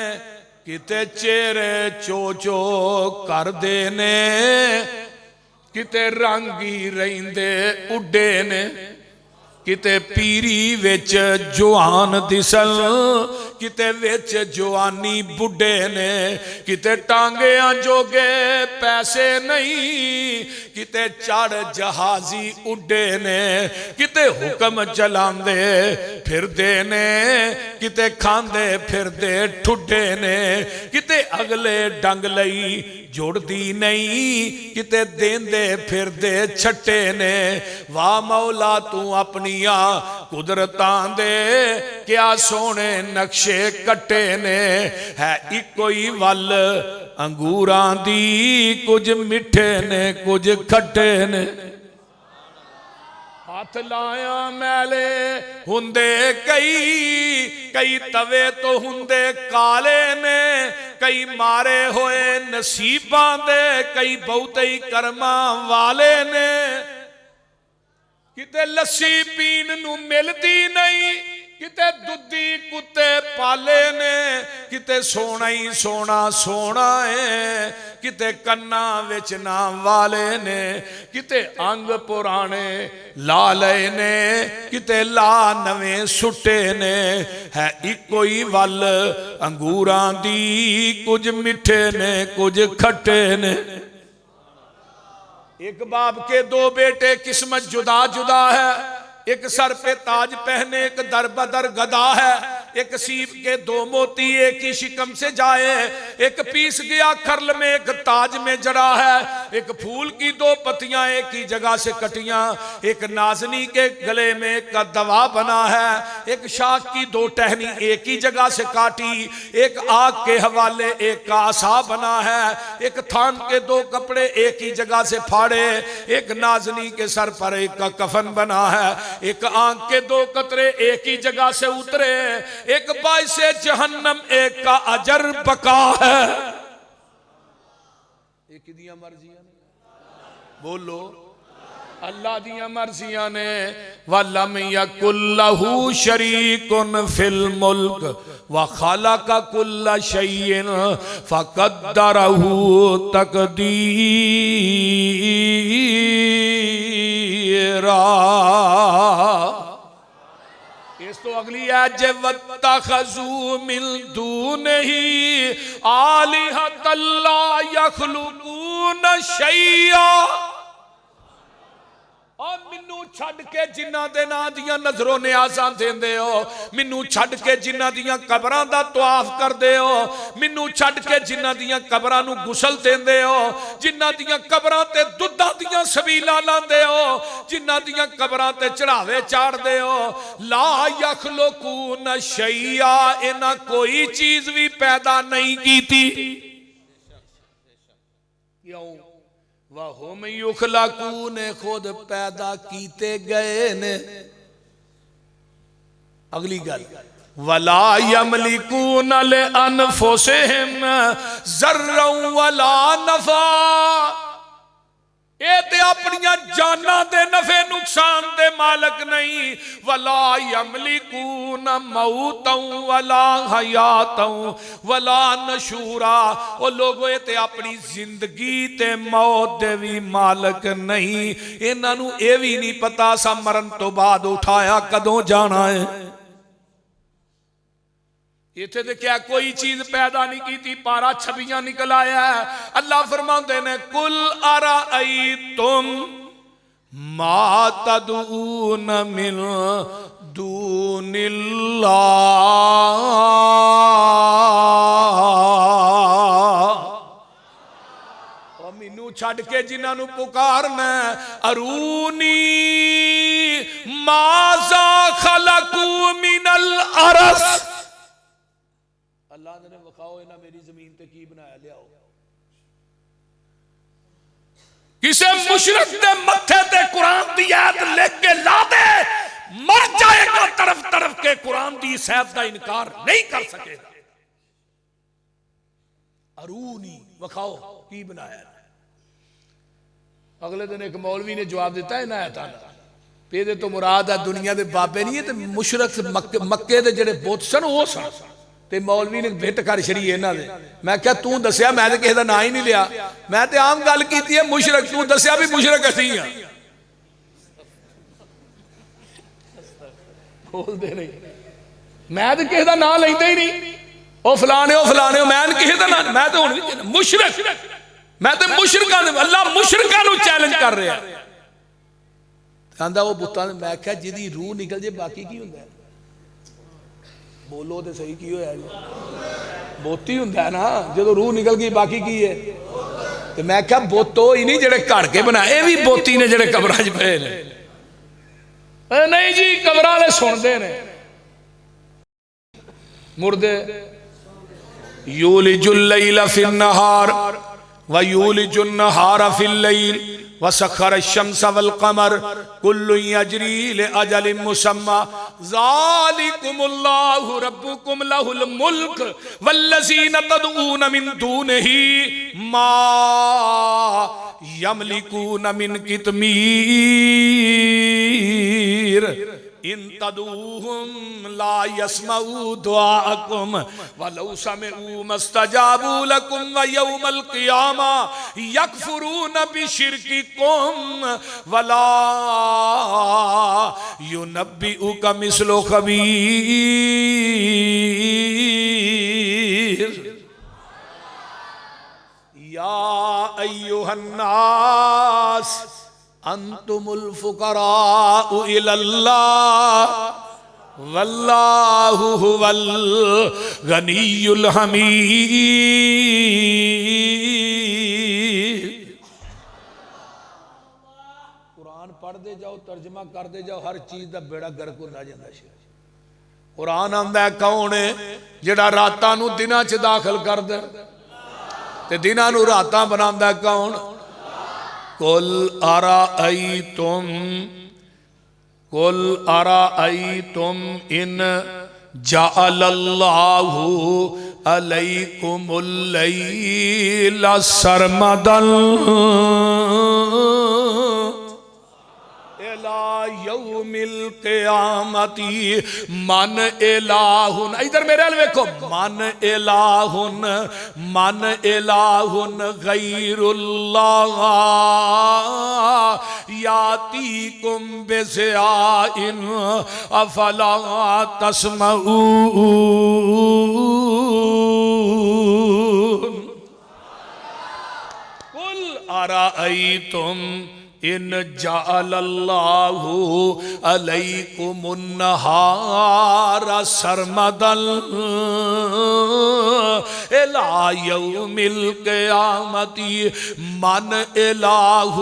کتے چہرے چوچو کر دینے، کتے رنگی رہندے اڈے نے، کتے پیری وچ جوان دسل، کتے ویچ جوانی بڈے نے کتے ٹانگیاں جوگے پیسے نہیں کتے چڑھ جہازی اڈے نے کتے حکم چلاندے پھر دے نے کتے کھاندے پھر دے ٹھڈے نے کتے اگلے ڈنگ لئی جوڑ دی نہیں کتے دین دے پھر دے چھٹے نے واہ مولا تو اپنیاں قدرتاں دے کیا سونے نقشے کٹے نے ہے اکوئی ول انگوراں دی کچھ مٹھے نے کچھ کھٹے نے ہاتھ لایا میلے ہندے کئی توے تو ہندے کالے نے کئی مارے ہوئے نصیباں دے کئی بہتے ہی کرماں والے نے کتے لسی پین نو ملتی نہیں کتے دودھی کتے پالے نے کتے سونا ہی سونا سونا ہے کتے کنا وچنا والے نے کتے انگ پرانے لالے نے کتے لا نویں سٹے نے ہے اکوئی ول انگوراں دی کچھ مٹھے نے کچھ کھٹے نے ایک باپ کے دو بیٹے قسمت جدا جدا ہے ایک سر پہ تاج پہنے ایک در بدر گدا ہے ایک سیب کے دو موتی ایک ہی شکم سے جائے ایک پیس گیا کھرل میں ایک تاج میں جڑا ہے ایک پھول کی دو پتیاں ایک ہی جگہ سے کٹیاں ایک نازنی کے گلے میں ایک کا دوا بنا ہے ایک شاخ کی دو ٹہنی ایک ہی جگہ سے کاٹی ایک آگ کے حوالے ایک کا عصا بنا ہے ایک تھان کے دو کپڑے ایک ہی جگہ سے پھاڑے ایک نازنی کے سر پر ایک کا کفن بنا ہے ایک آنکھ کے دو قطرے ایک ہی جگہ سے اترے ایک باعث جہنم ایک کا اجر بقا ہے ایک دیاں مرضیاں نے بولو اللہ دیاں مرضیاں نے وَلَمْ يَكُلْ لَهُ شَرِيكٌ فِي الْمُلْكِ وَخَلَقَ كُلَّ شَيْءٍ فَقَدَّرَهُ تَقْدِيرًا اس تو اگلی ہے وَاتَّخَذُوا مِن دُونِهِ آلِهَةً لَا يَخْلُقُونَ شَيْئًا اور منو چھڑ کے جنہ دے نا دیاں نظروں نیازاں دین دے ہو منو چھڑ کے جنہ دیاں قبران دا طواف کر دے ہو منو چھڑ کے جنہ دیاں قبران نو غسل دین دے ہو جنہ دیاں قبران تے دودھا دیاں سبیلہ لان دے ہو جنہ دیاں قبران تے چڑھاوے چاڑ دے ہو لا یخلقون شیئا انہاں کوئی چیز بھی پیدا نہیں کی تھی کیوں وَهُمْ يُخْلَقُونَ خود پیدا کیتے گئے نے اگلی گل وَلَا يَمْلِكُونَ لِأَنفُسِهِمْ ذَرًّا وَلَا نَفْعًا اے تے اپنیاں جانا دے نفع نقصان دے مالک نہیں وَلَا يَمْلِكُونَ مَوْتًا وَلَا حَيَاتًا وَلَا نَشُورًا وہ لوگوں تے اپنی زندگی تے موت دے بھی مالک نہیں انہاں نو اے بھی نہیں پتا سا مرن تو بعد اٹھایا کدوں جانا ہے یہ تھے کیا کوئی چیز پیدا نہیں کی تھی پارا چھبیاں نکل آیا ہے اللہ فرماتے ہیں قُلْ أَرَأَيْتُمْ مَا تَدْعُونَ مِن دُونِ اللَّهِ اور منو چھڑ کے جنہاں نو پکارنا ارونی ماذا خلقوا من الارض اللہ نے بخاؤ انہاں میری زمین تے کی بنایا لے آؤ کسے مشرک دے متھے تے قرآن دی آیت لکھ کے لا دے مر جائے گا طرف طرف کے قرآن دی صحت دا انکار نہیں کر سکے گا ارونی بخاؤ کی بنایا اگلے دن ایک مولوی نے جواب دیتا ہے نا آیتانا پیدے تو مراد ہے دنیا دے بابے نہیں ہے تے مشرک مکے دے جڑے بہت سن وہ سن تے مولوی نے بھٹ کر شریع ہے نا دے میں کہا توں دسیا میں تے کہے دا نا ہی نہیں لیا میں تے عام گل کیتی ہے مشرک توں دسیا بھی مشرک اسی ہیں بول دے نہیں میں تو کسی کا نام لینا ہی نہیں، وہ فلانے وہ فلانے، میں کسی کا نام، میں تو ہوں مشرک، میں تو مشرکاں، اللہ مشرکاں نو چیلنج کر رہا ہے، کہندا وہ بتاں، میں کہا جدی روح نکل جائے باقی کی ہوندا ہے؟ بولو تو صحیح، کی ہویا جی؟ بوتی ہوندا ہے نا، جدو روح نکل گئی باقی کی ہے؟ تو میں کہا بوتو ہی نہیں جڑے گھڑ کے بنا، اے بھی بوتی نے جڑے قبراں وچ پئے نے، اے نہیں جی قبراں والے سندے نے مردے۔ یولج اللیل فی النہار ویولج النہار فی اللیل وسخر الشمس والقمر کل یجری لأجل مسمی ذالکم اللہ ربکم لہ الملک والذین تدعون من دونہ ما یملکون من قطمیر ان تدعوهم لا يسمعوا دعاءكم ولو سمعوا ما استجابوا لكم ويوم القيامة يكفرون بشرككم ولا ينبئك مثل خبير يا أيها الناس انتم الفقراء الى اللہ واللہ هو الغنی الحمید۔ قرآن پڑھ دے جاؤ، ترجمہ کر دے جاؤ، ہر چیز دا بیڑا گرک ہوتا جاندہ ہے۔ قرآن آندہ ہے کون ہے جڑا راتاں نو دناں چ داخل کر دے تے دناں نو راتاں بناندہ ہے کون؟ قل ارائیتم ان جعل اللہ علیکم اللیل سرمدا یوم القیامت من الہ، ادھر میرے حال ویکھو، من الہ غیر اللہ یاتیکم بضیاء افلا تسمعون۔ قل ارائیتم ان جعل اللہ علیکم النہار سرمدا الی یوم القیامت من الہ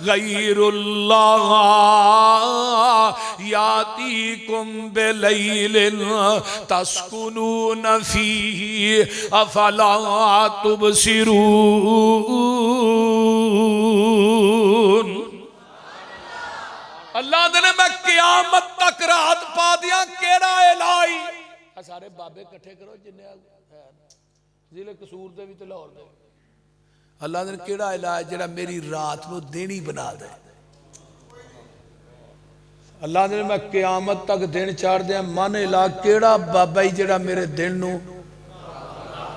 غیر اللہ یاتیکم بلیل تسکنون فیہ افلا تبصرون۔ اللہ نے میں قیامت تک رات پا دیا، کیڑا الہی؟ سارے بابے کٹھے کرو جنہیں ضلع قصور دے بھی تے لاہور دے، اللہ نے کیڑا الہی جڑا میری رات نو دینی بنا دے؟ اللہ نے میں قیامت تک دن چار دیا، من الہ کیڑا بابا ہی جڑا میرے دن نو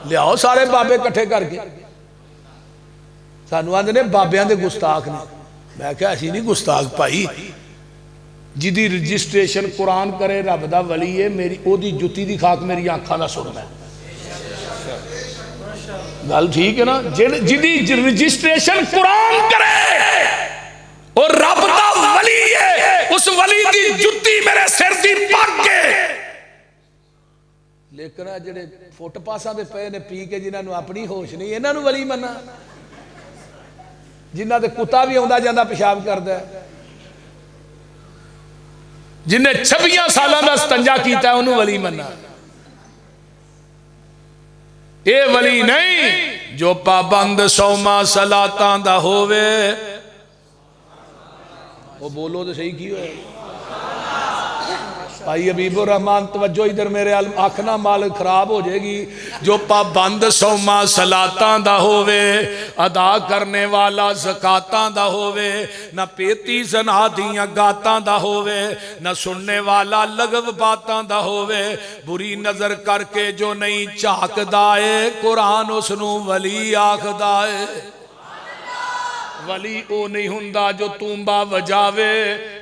لیاؤ سارے بابے کٹھے کر کے۔ سانو آندے نے بابیاں دے گستاخ نے، میں کہا ایسی نہیں گستاخ پائی، جدی رجسٹریشن قرآن کرے رب دا ولی ہے، میری او دی جتی دی خاک میری آنکھاں دا سننا ہے، گل ٹھیک ہے نا؟ جدی رجسٹریشن قرآن کرے اور رب دا ولی ہے، اس ولی دی جتی میرے سر دی پاک کے، لیکن جڑے فٹ پاساں دے پے نے پی کے جنہاں نو اپنی ہوش نہیں، انہاں نو ولی مننا، جنہ دے کتا بھی آندا جاندہ پیشاب کردا ہے، جنہیں 26 سالاں دا استنجا کیتا ہے انہوں ولی مننا۔ اے ولی نہیں جو پابند سوما صلاتاں دا ہووے، وہ بولو تو صحیح کی ہوئے بھائی حبیب الرحمن، توجہ ادھر میرے آنکھنا مال خراب ہو جائے گی۔ جو پابند سوما صلاتاں دا ہووے، ادا کرنے والا زکاتاں دا ہووے، نہ پیتی زنا دیاں گاتاں دا ہووے، نہ سننے والا لغو باتاں دا ہووے، بری نظر کر کے جو نہیں چاک دائے، قرآن اس نو ولی آکھ دائے۔ ولی او نہیں ہندہ جو تومبا وجاوے،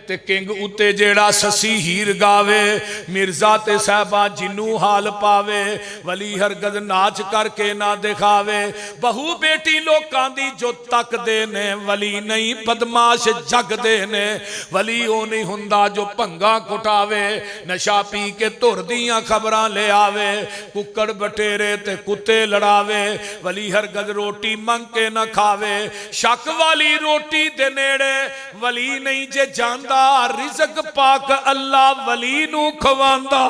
تے کنگ اتے جیڑا سسی ہیر گاوے مرزا تے صاحبہ جنوں حال پاوے ولی ہرگز ناچ کر کے نہ دکھاوے بہو بیٹی لوکاں دی جو تک دے نے ولی نہیں بدماش جگ دے نے ولی او نہیں ہندا جو پنگا کٹاوے نشا پی کے تر دیاں خبراں لے آوے ککڑ بٹیرے تے کتے لڑاوے ولی ہرگز روٹی منگ کے نہ کھاوے شک والی روٹی دے نیڑے ولی نہیں جے جاندا رزق پاک اللہ ولی نو کھواندا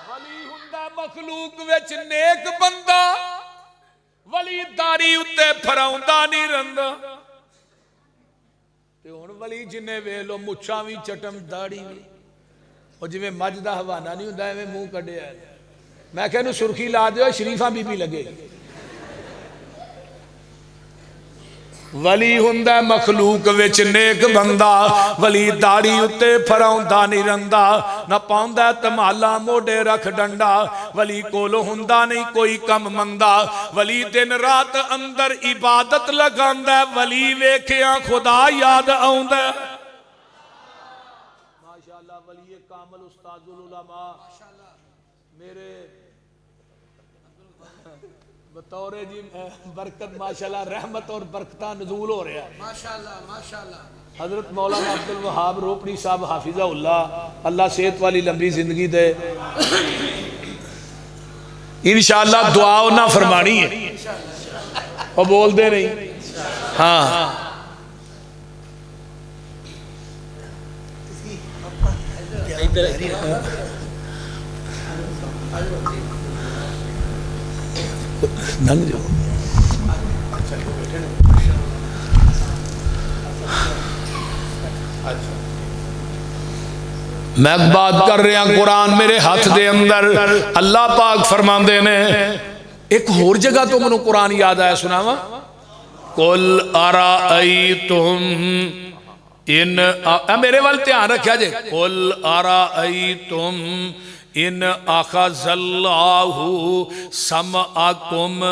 ولی ہندا مخلوق وچ نیک بندہ ولی داری اتے پھراؤندا نہیں رندا تے ہن ولی جنے ویلو مچھاں وی چٹم داڑھی وی او جویں مجھ دا حوانہ نہیں ہوندا ایویں منہ کڈیا میں کہنوں سرخی لا دیو شریفاں بی بی لگے ولی ہندہ مخلوق وچ نیک بندہ ولی داڑھی اتے پھراؤندا نہیں رندا نہ پاؤندا تمالا موڑے رکھ ڈنڈا ولی کولو ہندہ نہیں کوئی کم مندا ولی دن رات اندر عبادت لگاندا ولی ویکھیاں خدا یاد آوندا ماشاءاللہ ولی کامل استاد العلماء میرے بطور جی برکت ماشاءاللہ رحمت اور برکتہ نزول ہو رہا ہے ماشاءاللہ حضرت مولانا عبدالوہاب روپڑی صاحب حافظہ اللہ صحت والی لمبی زندگی دے انشاءاللہ دعا نہ فرمانی ہے اور بول دے نہیں ہاں ننگ جو میں بات کر رہا ہوں قرآن میرے ہاتھ دے اندر اللہ پاک فرماندے نے ایک اور جگہ تو منو قرآن یاد آیا سناوا قل ارائیتم ان میرے وال دھیان رکھیا جے قل ارائیتم ان اخذ اللہ سمعکم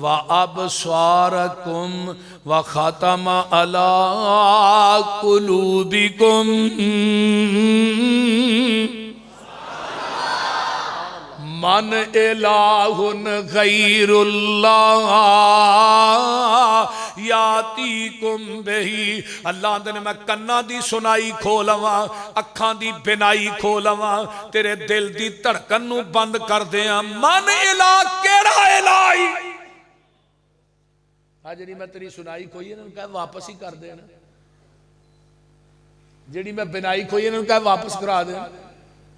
و ابصارکم و ختم علی قلوبکم من الہ غیر اللہ یاتیکم بہی اللہ دن میں کنہ دی سنائی کھولواں اکھاں دی بنائی کھولواں تیرے دل دی دھڑکن نو بند کر دیاں من الہ کیڑا الہی جڑی میں تیری سنائی کھوئی انہوں نے کہا واپس ہی کر دینا جڑی میں بنائی کھوئی انہوں نے کہا واپس کرا دینا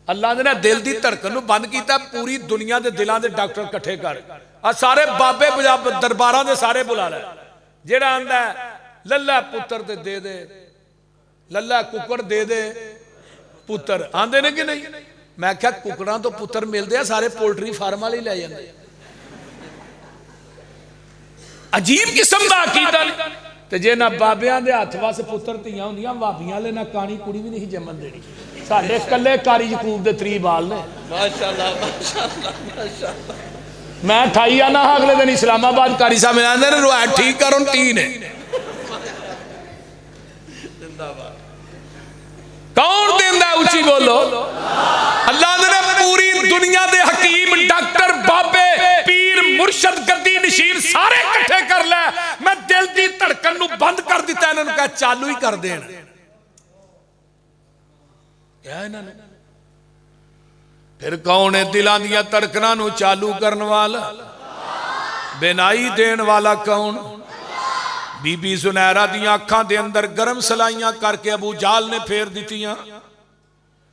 اللہ نے دل دی دھڑکن نو بند کیتا پوری دنیا دے دلان دے ڈاکٹر کٹھے کر سارے بابے درباراں دے سارے بلا لے جیڑا آندا ہے للہ پتر تے دے دے للہ ککڑ دے دے پتر آندے نے کہ نہیں میں کہا ککڑاں تو پتر مل دے سارے پولٹری فارم والے لے جاندے عجیب قسم دا عقیدہ تے جے نہ بابیاں دے ہاتھ واسے پتر تیاں ہوندیاں بابیاں لے نہ کانی کڑی بھی نہیں جمن دینی ساڈے کلے کاری یعقوب دے 3 بال نے ماشاءاللہ ماشاءاللہ ماشاءاللہ میں ٹھائی آنا اگلے دن اسلام آباد کاری صاحب میں آنے نے روایت ٹھیک کروں 3 ہے کون دیندہ ہے اونچی بولو اللہ نے پوری دنیا دے حکیم ڈاکٹر بابے پیر مرشد گدی نشین سارے کٹھے کر لے میں دل دی دھڑکن نو بند کر دیتا ہے انہوں نے کہا چالو ہی کر دین کیا ہے انہوں نے پھر کون ہے دلان دیا تڑکنا نو چالو کرن والا بینائی دین والا کون بی بی زنیرہ دیا اکھاں دے اندر گرم سلائیاں کر کے ابو جال نے پھیر دیتیاں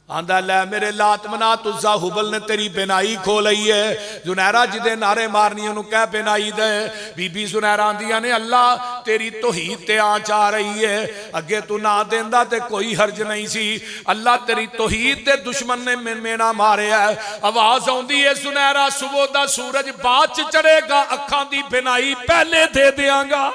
آندہ لے میرے لات منات عزا حبل نے تیری بینائی کھولئی ہے زنیرہ جدے نعرے مارنی انہوں کہہ بینائی دے بی بی زنیرہ آندیاں نے اللہ تیری توحید تے آنچ آ رہی ہے اگے تو نہ دیندہ تے کوئی حرج نہیں سی اللہ تیری توحید تے دشمن نے مینا مارے ہے آواز آندی ہے زنیرہ صبح دا سورج باچ چڑھے گا اکھاں دی بینائی پہلے دے دیاں گا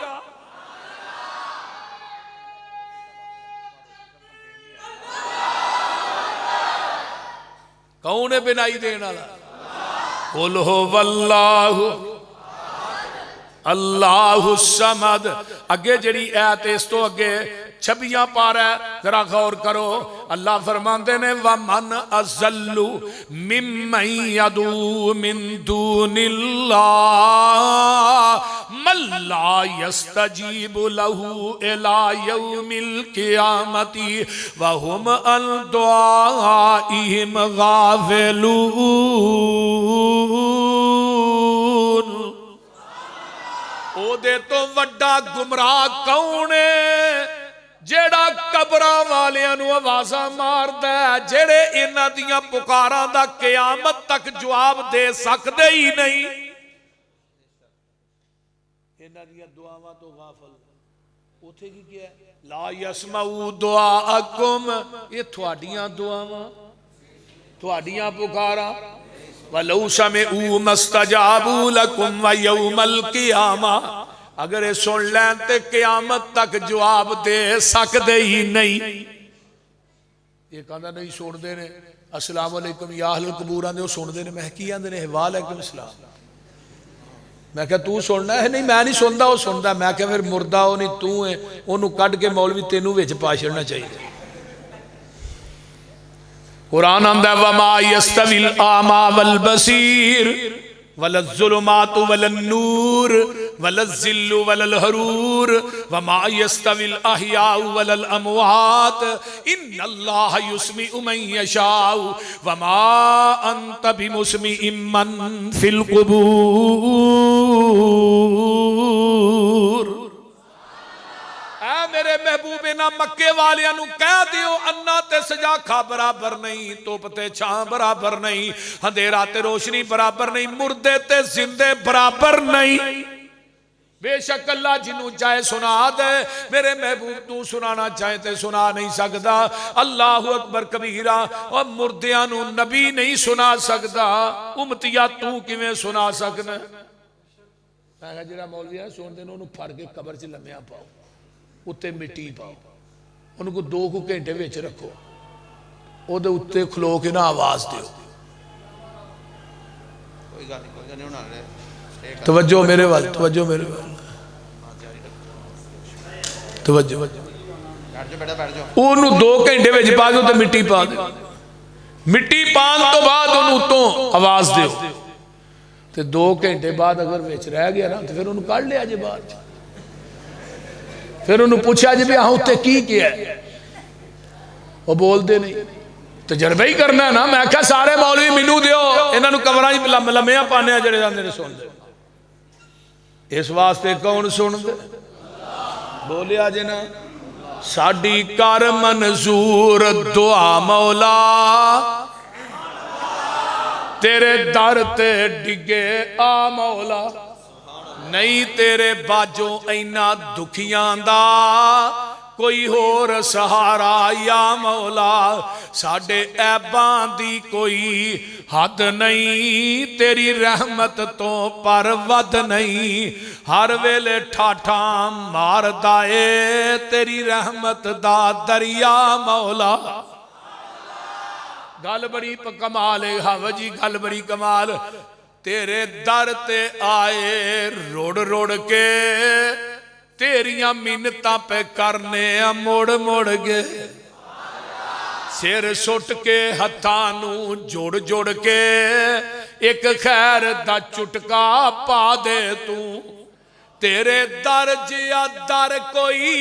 کون ہے بنائی دینا قل هو اللہ اللہ الصمد اگے جڑی آیت اس تو اگے چھبیاں پا رہا ہے، ذرا غور کرو، اللہ فرماندے نے وَمَنْ أَضَلُّ مِمَّنْ يَدْعُو مِن دُونِ اللَّهِ مَن لَّا يَسْتَجِيبُ لَهُ إِلَى يَوْمِ الْقِيَامَةِ وَهُمْ عَنْ دُعَائِهِمْ غَافِلُونَ۔ او دے تو وڈا گمراہ کون ہے جیڑا قبراں والیاں نو آوازاں ماردا ہے، جڑے انہاں دیاں پکاراں دا قیامت تک جواب دے سکدے ہی نہیں، انہاں دیاں دعاواں تو غافل۔ اوتھے کی کیا ہے؟ لا یسمعوا دعاءکم، یہ تھوڑیاں دعاواں، تھوڑیاں پکاراں، وَلَوْ سَمِعُوا مَا اسْتَجَابُوا لَكُمْ وَيَوْمَ الْقِيَامَةِ، اگر یہ سن لیں تے قیامت تک جواب دے سکدے ہی نہیں۔ یہ کہاں نہیں سن دے نے السلام علیکم یا اہل القبور آندے، وہ سن دے نے، میں کی آندے نے وعلیکم السلام، میں کہا تو سننا ہے؟ نہیں میں نہیں سندا، وہ سندا۔ میں کہا پھر مردہ ہو نہیں تو ہے، انہوں کٹ کے مولوی تینوں وچ پا چھڑنا چاہیے۔ قرآن آندہ وَمَا يَسْتَوِي الْأَعْمَى وَالْبَصِيرُ وَلَا الظُّلُمَاتُ وَلَا النُّورُ وَلَا الظِّلُّ وَلَا الْحَرُورُ وَمَا يَسْتَوِي الْأَحْيَاءُ وَلَا الْأَمْوَاتُ إِنَّ اللَّهَ يُسْمِعُ مَن يَشَاءُ وَمَا أَنْتَ بِمُسْمِعٍ مَّن فِي الْقُبُورِ۔ اے میرے محبوب نہ مکے والیاں نو کہہ دیو انا تے سجاکھا برابر نہیں، توپ تے چھاں برابر نہیں، اندھیرا تے روشنی برابر نہیں، مردے تے زندے برابر نہیں۔ بے شک اللہ جنوں چاہے سنا دے، میرے محبوب تو سنانا چاہے تے سنا نہیں سکدا۔ اللہ اکبر کبیرہ، اور مردیاں نو نبی نہیں سنا سکدا، امتیا تو کیویں سنا سکنا؟ میں کہا جڑا مولوی ہے سن دے انہوں پھڑ کے قبر چ لمیاں پاؤ، اتے مٹی پاؤ، ان کو 2 گھنٹے وچ رکھو، او دے اتے کھلو کے نہ آواز دیو۔ توجہ میرے وال، توجہ میرے وال، توجہ۔ انہوں 2 گھنٹے وچ پا کے اتے مٹی پا دے، مٹی پان تو بعد انہوں تو آواز دیو، تے 2 گھنٹے بعد اگر وچ رہ گیا نا تو پھر انہوں کاٹ لیا جی باہر، پھر انہوں پوچھا جی بھی ہاں اتے کی کیا ہے، وہ بول دے نہیں، تجربہ ہی کرنا ہے نا۔ میں کہا سارے مولوی مینوں دیو، انہوں کمرہ لمیاں پانے جڑے جاندے نے سن دے، اس واسطے کون سن دے؟ بولیا جی نا، ساڈی کر منظور دعا مولا، تیرے در تے ڈگے آ مولا، نہیں تیرے باجوں اینا دکھیاں دا کوئی ہور سہارا یا مولا، ساڑھے عیباں دی کوئی حد نہیں، تیری رحمت تو پرود نہیں، ہر ویلے ٹھاٹھا مار دائے تیری رحمت دا دریا مولا۔ گل بڑی کمال ہے، ہاں جی گل بڑی کمال۔ تیرے در تے آئے روڑ روڑ کے، تیریاں منتاں پہ کرنے موڑ موڑ کے، سر سٹ کے ہتھانوں جوڑ جوڑ کے، ایک خیر دا چٹکا پا دے تو، تیرے در جیا در کوئی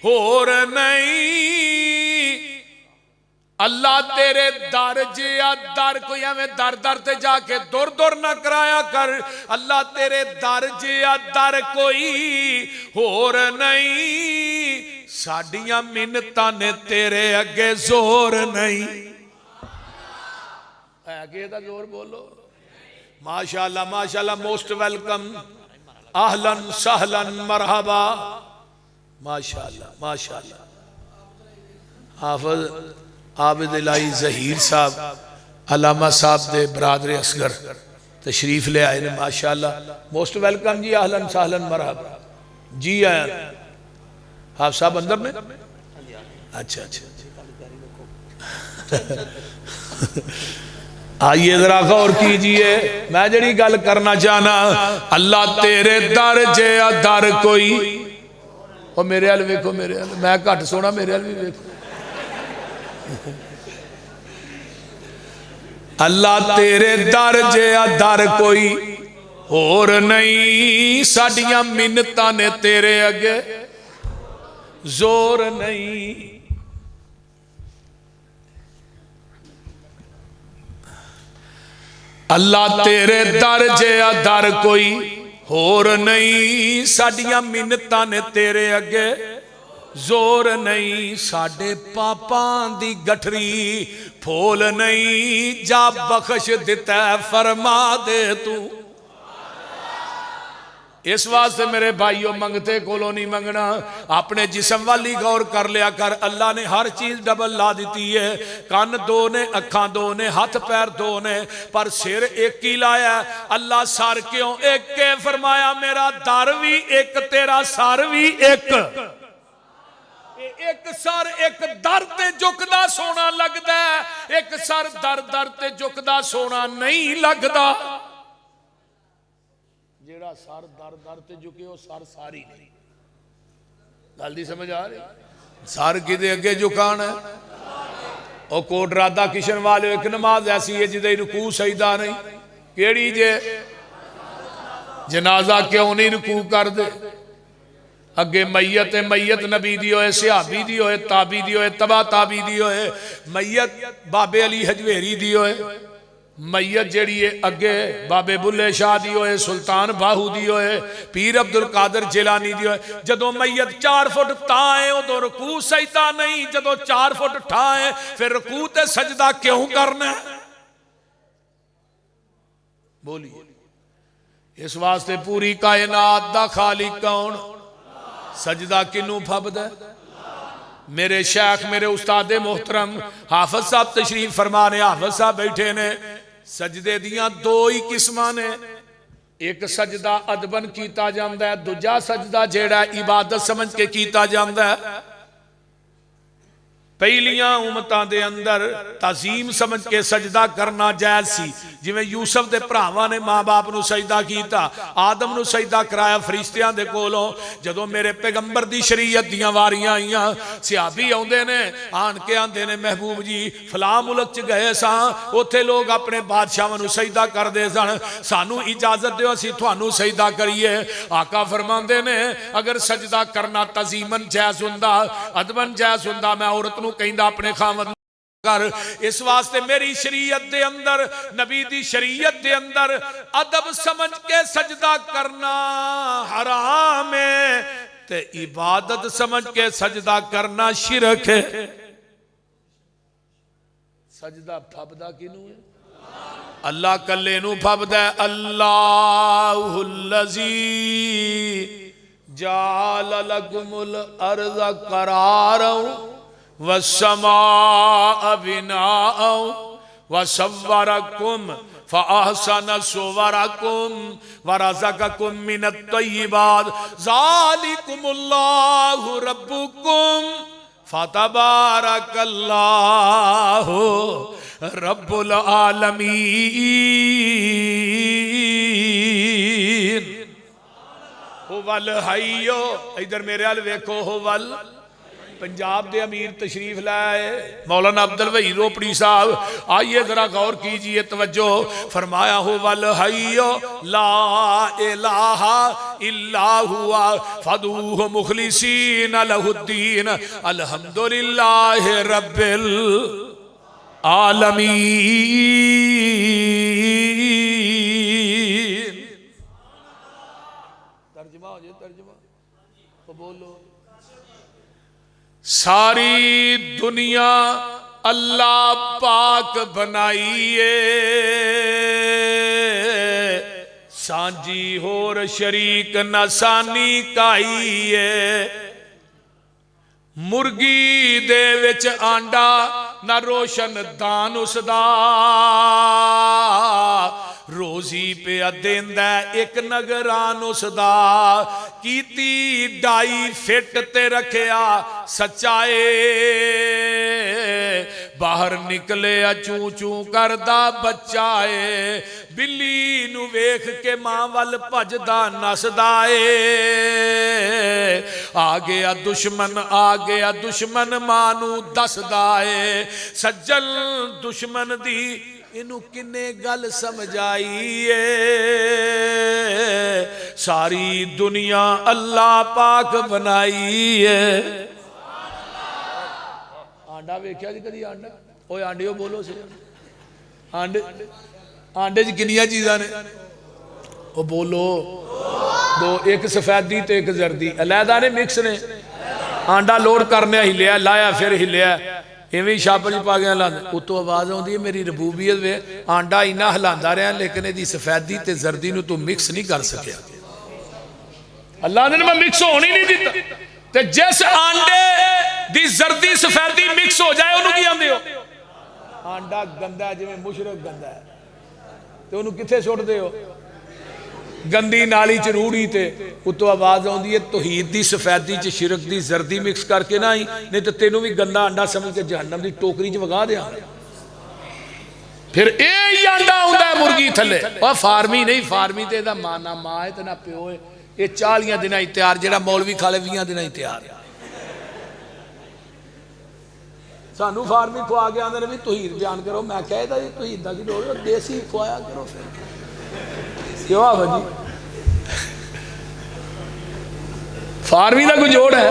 اور نہیں، اللہ تیرے در جیا در کوئی ہمیں در در تے جا کے دور دور نہ کرایا کر، اللہ تیرے در جیا در کوئی اور نہیں، ساڑیاں منتاں نے تیرے اگے زور نہیں۔ اگے دا زور بولو، ماشاءاللہ ماشاءاللہ، موسٹ ویلکم، اہلاً سہلاً مرحبا، ماشاءاللہ ماشاءاللہ۔ حافظ عابد الہی ظہیر صاحب، علامہ صاحب دے برادر اصغر تشریف لے آئے نے، ماشاءاللہ موسٹ ویلکم جی، اہلاً سہلاً مرحبا جی آئے۔ حافظ صاحب اندر میں؟ اچھا اچھا، آئیے ذرا غور کیجئے، میں جڑی گل کرنا چاہنا، اللہ تیرے در جے در کوئی وہ میرے حال ویکھو میرے حال میں گھٹ سونا میرے حال بھی ویکھو اللہ تیرے در جیا در کوئی اور نہیں ساڈیاں منتاں نے تیرے اگے زور نہیں اللہ تیرے در جیا در کوئی اور نہیں ساڈیاں منتاں نے تیرے اگے زور نہیں ساڈے پاپاں دی گٹھری پھول نہیں جا بخش دیتا ہے فرما دے تو اس واسطے میرے بھائیوں منگتے کولوں نہیں منگنا اپنے جسم والی غور کر لیا کر اللہ نے ہر چیز ڈبل لا دیتی ہے کان دو نے اکھاں دو نے ہاتھ پیر دو نے پر سر ایک ہی لایا اللہ سر کیوں ایک کے فرمایا میرا در بھی ایک تیرا سر بھی ایک ایک سر ایک در تے جھکدا سونا لگدا ہے ایک سر در در تے جھکدا سونا نہیں لگدا جیڑا سر در در تے جھکے وہ سر ساری نہیں گل دی سمجھ آ رہی سر کدے اگے جھکانا ہے او کوٹ رادہ کشن والے ایک نماز ایسی ہے جدے رکوع سجدہ نہیں کیڑی جے جنازہ کیوں نہیں رکوع کر دے اگے میت نبی دی ہوئے صحابی دی ہوئے تابی دی ہوئے تبا تابی دی ہوئے میت بابے علی حجویری دی ہوئے میت جیڑی ہے اگے بابے بلے شاہ دی ہوئے سلطان باہو دی ہوئے پیر عبدالقادر جیلانی دی ہوئے جدو میت 4 فٹ ٹھائیں ادو رکوع سجدہ نہیں جدو 4 فٹ ٹھائیں پھر رکوع تے سجدہ کیوں کرنا ہے بولی اس واسطے پوری کائنات دا خالق کون سجدہ کنوں پھبد ہے میرے شیخ میرے استاد محترم حافظ صاحب تشریف فرمانے حافظ صاحب بیٹھے نے سجدے دیاں 2 ہی قسماں نے ایک سجدہ ادبن کیتا جاندہ ہے دوجا سجدہ جیڑا عبادت سمجھ کے کیتا جاندہ ہے پہلیاں امتاں دے اندر تعظیم سمجھ کے سجدہ کرنا جائز سی جی میں یوسف دے پراواں نے ماں باپ نو سجدہ کیتا آدم نو سجدہ کرایا فرشتیاں دے کولوں جدوں میرے پیغمبر دی شریعت دیاں واریاں آئیاں صحابی آندے نے آن کے آندے نے محبوب جی فلاں ملک چ گئے ساں اوتھے لوگ اپنے بادشاہاں نو سجدہ کر دے سن سانو اجازت دیو اسی تھانو سجدہ کریے آقا فرماندے نے اگر سجدہ کرنا تعظیماً جائز ہوندا ادباً جائز ہوندا میں عورت کہندہ اپنے خامد کر اس واسطے میری شریعت دے اندر نبی دی شریعت دے اندر ادب سمجھ کے سجدہ کرنا حرام ہے تے عبادت سمجھ کے سجدہ کرنا شرک ہے سجدہ پھبدا کینوں ہے اللہ کلے نو پھبدا ہے اللہ الذی جعل لکم الارض قرارا والسماء بناء وصوركم فأحسن صوركم ورزقكم من الطيبات ذلكم الله ربكم فتبارك الله رب العالمين هو الحي ادھر میرے حال ویکھو هو پنجاب دے امیر تشریف لائے مولانا عبدالوحی روپڑی صاحب آئیے ذرا غور کیجئے توجہ فرمایا ہو والحی لا الہ الا ہوا فدوہ مخلصین لہ الدین الحمدللہ رب العالمین ترجمہ ہو جائے ترجمہ تو بولو ساری دنیا اللہ پاک بنائیے سانجی ہور شریک نہ سانی کائیے مرگی دے وچ آنڈا نہ روشن دان اس دا रोजी पिया देंदा एक नगरान उसदा कीती डाई फिट ते रखिया सच्चाए बाहर निकले चू चू करदा बच्चा है बिल्ली नू वेख के मां वल भजदा नसदा है आ गया दुश्मन मां नू दसदा है सज्जन दुश्मन दी इनू किन्ने गल समझाई है सारी दुनिया अल्लाह पाक बनाई है आंडा वेख्या जी कदी आंडा ओए आंडियो बोलो से आंडे आंडे च किन्नियां चीज़ां ने ओ बोलो दो एक सफेदी ते एक जर्दी अलहदा ने मिक्स ने आंडा लोड करने हिलिया लाया फिर हिलिया इवें छाप च पा गया हिलांदे उत्तों आवाज़ आउंदी है मेरी रबूबियत वे आंडा इन्ना हिलांदा रहा लेकिन इहदी सफेदी ते जर्दी नूं तू मिक्स नहीं कर सकिया अल्लाह ने मैं मिक्स होने नहीं दिता ते जिस आंडे दी जर्दी सफेदी मिक्स हो जाए उन्होंने की आंदे हो आंडा गंदा जिवें मुशरक गंदा है ते उन्होंने कित्थे सुट्टदे हो गंदी नाली च रूढ़ी ते उत्तों आवाज़ आउंदी है तौहीद दी सफेदी च शिरक दी जर्दी मिक्स करके ना आई नहीं तो तेनों भी गंदा अंडा समझ के जहन्नम दी टोकरी च वगा दिया फिर यही अंडा आउंदा है मुर्गी थले और फार्मी नहीं फार्मी ते दा मां ना मां है ते ना प्यो है ये 40 दिन ही तैयार जेड़ा मौलवी खा ले 20 दिन ही तैयार सानू फार्मी खुआ के आंदे ने भी तौहीद बयान करो मैं कहदा जी तौहीद दा की लोड़ देसी खुआया करो फिर क्यों आ भाजी फार्मी का कोई जोड़ है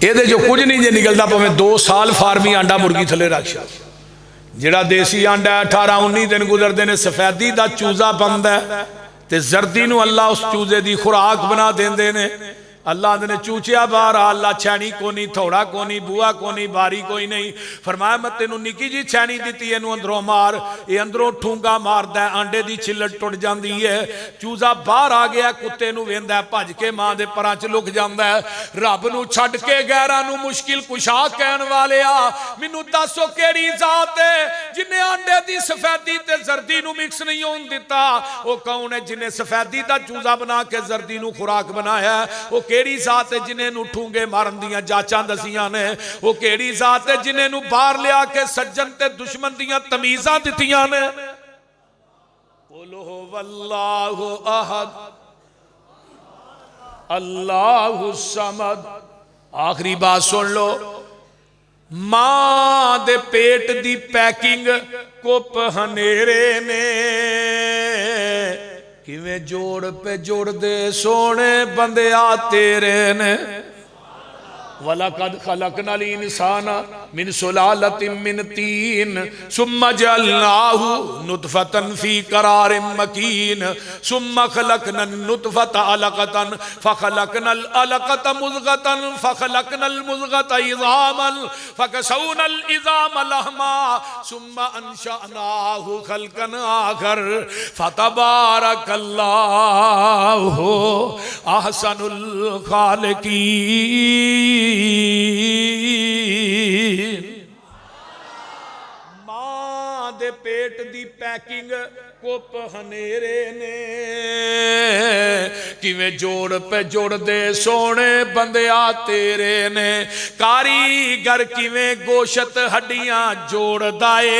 ये जो कुछ नहीं जे निकलता भावें 2 साल फार्मी आंडा मुर्गी थले रख छा जेड़ा देसी आंडा 18-19 दिन गुजरते हैं सफेदी का चूजा बनता है ते जर्दी नूं अल्लाह उस चूजे की खुराक बना देंदे ने अल्लाह ने चूचिया बाहर अल्लाह छैनी कोनी थोड़ा कोनी बुआ कोनी बारी कोई नहीं फरमाया मैं तेनू निकी जी छैनी दी इनू अंदरों मार ये अंदरों ठूंगा मारदा है आंडे की छिलट टुट जाती है चूजा बाहर आ गया कुत्ते नू वेंदा भज के मां दे परां च लुक जांदा है रब नू छड्ड के गैरां नू मुश्किल कुशा कहण वाले आ मैनू दसो केड़ी जात है जिन्हें आंडे की सफेदी ते जर्दी नू मिक्स नहीं होण दिता वो कौन है जिन्हें सफेदी का चूजा बना के जर्दी नू खुराक बनाया वो केड़ी जात है जिन्हें नू ठूंगे मारन दियां जाचां दसियां ने वो केड़ी जात है जिन्हें नू बाहर लिया के सज्जन ते दुश्मन दियां तमीज़ां दित्तियां ने बोलो वल्लाहु अहद अल्लाहु समद आखिरी बात सुन लो मां दे पेट दी पैकिंग कुप हनेरे ने किवें जोड़ पे जोड़ दे सोने बंदिया तेरे ने वलकद खलकनल इंसाना मिन सुलालतिन मिन तीन सुम्मा जअलनाहु नुतफतन फी करारिन मकीन सुम्मा खलकनन नुतफता अलकतन फखलकनल अलकत मुज़गतन फखलकनल मुज़गत इज़ामन फकसौनल इज़ाम लहमा सुम्मा अंशअनाहु खल्कन आखर फतबारकल्लाहु अहसनुल खालिकीन मां दे पेट दी पैकिंग कुप हनेरे ने किवें जोड़ पे जोड़ दे सोने बंदिया तेरे ने कारीगर किवें गोशत हड्डियां जोड़दा ए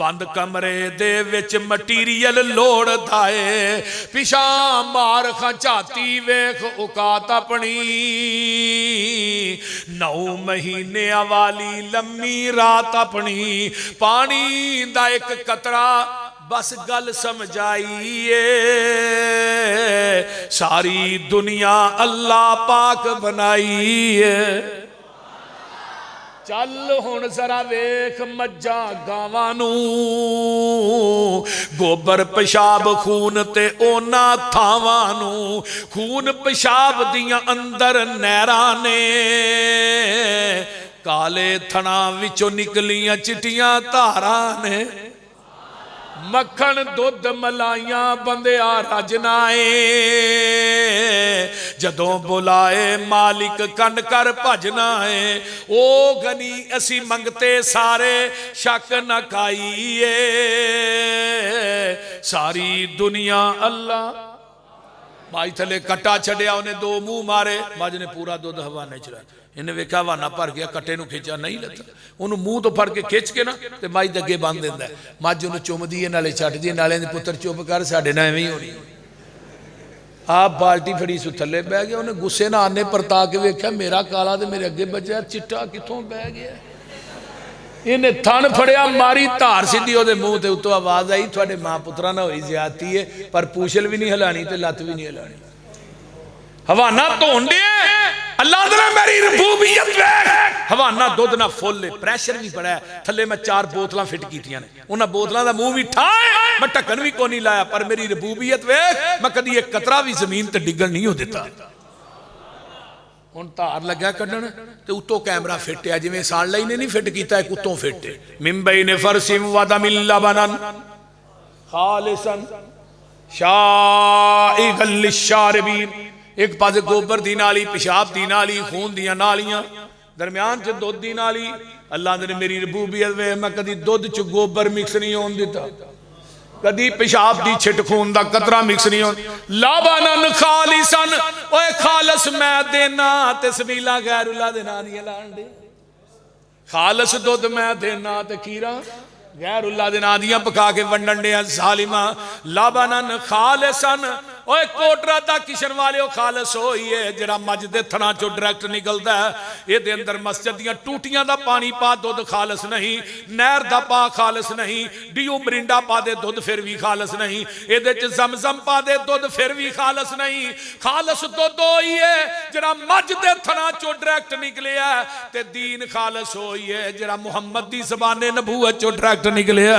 बंद कमरे दे विच मटीरियल लोड़दा है पिछा मार खचाती वेख औकात अपनी 9 महीने वाली लम्मी रात अपनी पानी दा एक कतरा बस गल समझाइए सारी दुनिया अल्लाह पाक बनाई है चल हुण जरा वेख मज्जां गावां नू गोबर पेशाब खून ते ओना थावां नू खून पेशाब दियां अंदर नहरां ने काले थणा विचों निकलियां चिट्टियां धारां ने मक्खन दुध मलाइया बंदिया रजना है जदों बुलाए मालिक कन कर भजना है ओ गनी असी मंगते सारे शक न खाइए सारी दुनिया अल्लाह माई थले कट्टा छड़िया उन्हें दो मुंह मारे मज ने पूरा दुध हवाने चला इन्हें वेख्या हवाना भर गया कट्टे नूं खिंचा नहीं लगा उन्होंने मुंह तो फड़ के खिंच के ना ते माई दे अगे बन दिंदा मज उन्होंने चुमदी है नाले छड्डदी नाले दे पुत्र चुप कर साडे नाल एवें ही होनी आप बाल्टी फड़ी सु थले बह गया उन्हें गुस्से नाल आने परता के वेख्या मेरा काला ते मेरे अगे बचा चिट्टा कित्थों बह गया इन्हें थन फड़िया मारी धार सीधी ओदे मुंह ते उत्तों आवाज आई थोड़े मां पुत्रा ना होई ज्यादती है पर पूछल भी नहीं हिलानी ते लत भी नहीं हिलानी हवाना धोन दे अल्लाह दे मेरी रबूबियत वेख हवाना दुध ना फुल है प्रेशर भी बड़ा है थले मैं 4 बोतलां फिट कीतियां ने उन्हां बोतलां दा मुंह भी ठाए मैं ढक्कन भी कोई नहीं लाया पर मेरी रबूबियत वेख मैं कदी एक कतरा भी जमीन ते डिगण नहीं हो दिता हुण धार लग्या कड्डण ते उत्तों कैमरा फिट है जिवें साल लाई ने नहीं फिट कीता एक उत्तों फिट है मिम्बई ने फरसिम वदमिल लबनन खालिसन शाइगल लिशारबीन एक पासे गोबर दी नाली पेशाब दी नाली खून दियां नालियां दरम्यान च दुध दी नाली अल्लाह ने मेरी रबूबियत वे मैं कदी दुध च गोबर मिक्स नहीं होन दिता कदी पेशाब दी छिट खून दा कतरा मिक्स नहीं होन लाबानन खालिसन ओए खालस मैं देना ते सबीला गैरुल्लाह दे नां दी लाण दे खालस दुध मैं देना ते खीरा गैरुल्लाह दे नां दियां पका के वंडन दे जालिमा लाबानन खालिसन ओए कोटरा दा किशन वाले खालस होई है जरा मज दे थना चो डायरेक्ट निकलदा है ए दे अंदर मस्जिद दियां टूटियां दा पानी पा दुध खालस नहीं नहर दा पा खालस नहीं डीयू मरिंडा पा दे दुध फिर भी खालस नहीं ए दे च जमजम पा दे दुध फिर भी खालस नहीं खालस दुध होई है जरा मज दे थना चो डायरेक्ट निकलिया ते दीन खालस होई है जरा मुहम्मद दी ज़बाने नबूवत चो डायरेक्ट निकलिया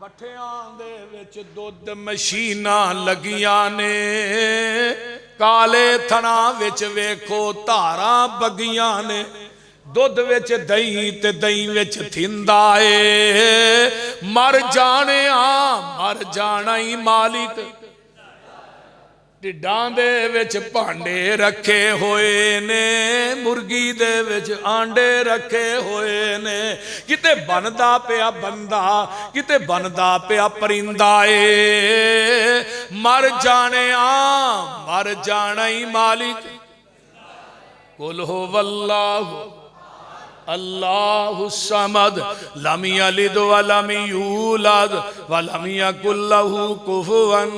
भट्ठियां दे विच दुध मशीनां लगियां ने काले थना विच वेखो धारां बगियां ने दुध विच दही ते दही विच थिंदा ए मर जाना ही मालिक ढिड्डां दे विच भांडे रखे होए ने मुर्गी दे विच आंडे रखे होए ने किते बनदा पिया बंदा किते बनदा पिया परिंदा ए मर जाना ही मालिक कुल हो वल्लाहु अल्लाहु समद लम यलिद व लम यूलद व लम यकुल लहू कुफुवन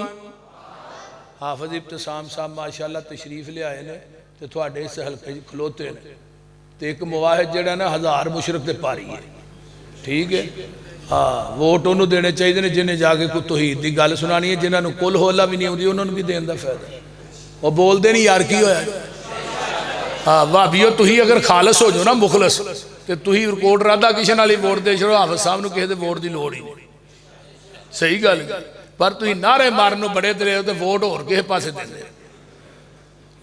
हाफिज इब्तिसाम साहब माशाअल्लाह तशरीफ ले आए ने ते तुहाडे इस हलके खलोते ने ते एक मुवाहिद जिहड़ा ना 1000 मुशरक दे पारी है ठीक है हाँ वोट उन्होंने देने चाहिए ने जिन्हें जाके कोई तौहीद की गल सुनानी है जिन्होंने कुल होला भी नहीं आती उन्होंने भी देने का फायदा वो बोलते नहीं यार की होया हाँ भाभीओ तुही अगर खालस हो जाओ ना मुखलस तो तुही कोट राधा किशन वाली वोट दे छड़ो हाफिज साहब नूं किसी दे वोट की लोड़ ही नहीं सही गल पर तुम नारे मारन बड़े दे हो तो वोट होर किसी पासे देंगे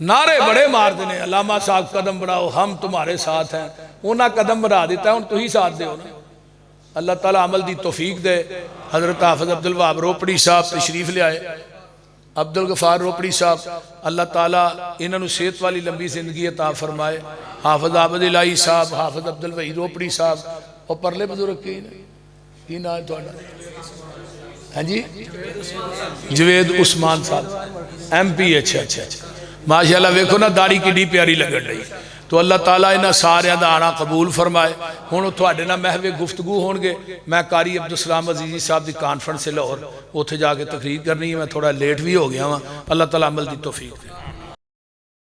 नारे बड़े मारते हैं अलामा साहब कदम बढ़ाओ हम तुम्हारे साथ हैं उन्हें कदम बढ़ा दिता हूँ तुम साथ दो ना अल्लाह ताला अमल की तौफीक दे हजरत हाफिज अब्दुल वहाब रोपड़ी साहब तशरीफ ले आए अब्दुल गफार रोपड़ी साहब अल्लाह ताला इन्होंने सेहत वाली लंबी जिंदगी अता फरमाए हाफिज आबद इलाही साहब हाफिज अब्दुल वही रोपड़ी साहब और परले बजुर्ग की ना है हाँ जी जवेद उस्मान साहब MP अच्छा माशाअल्लाह वेखो ना दाढ़ी किड्डी प्यारी लगन रही तो अल्लाह ताला इन्हां सारियां दा आना कबूल फरमाए हुण तुहाडे नाल महवे गुफ्तगू होणगे मैं कारी अब्दुल सलाम अजीजी साहब की कॉन्फ्रेंस से लाहौर उत्थे जाके तकरीर करनी है मैं थोड़ा लेट भी हो गया वा अल्लाह ताला अमल की तौफीक दे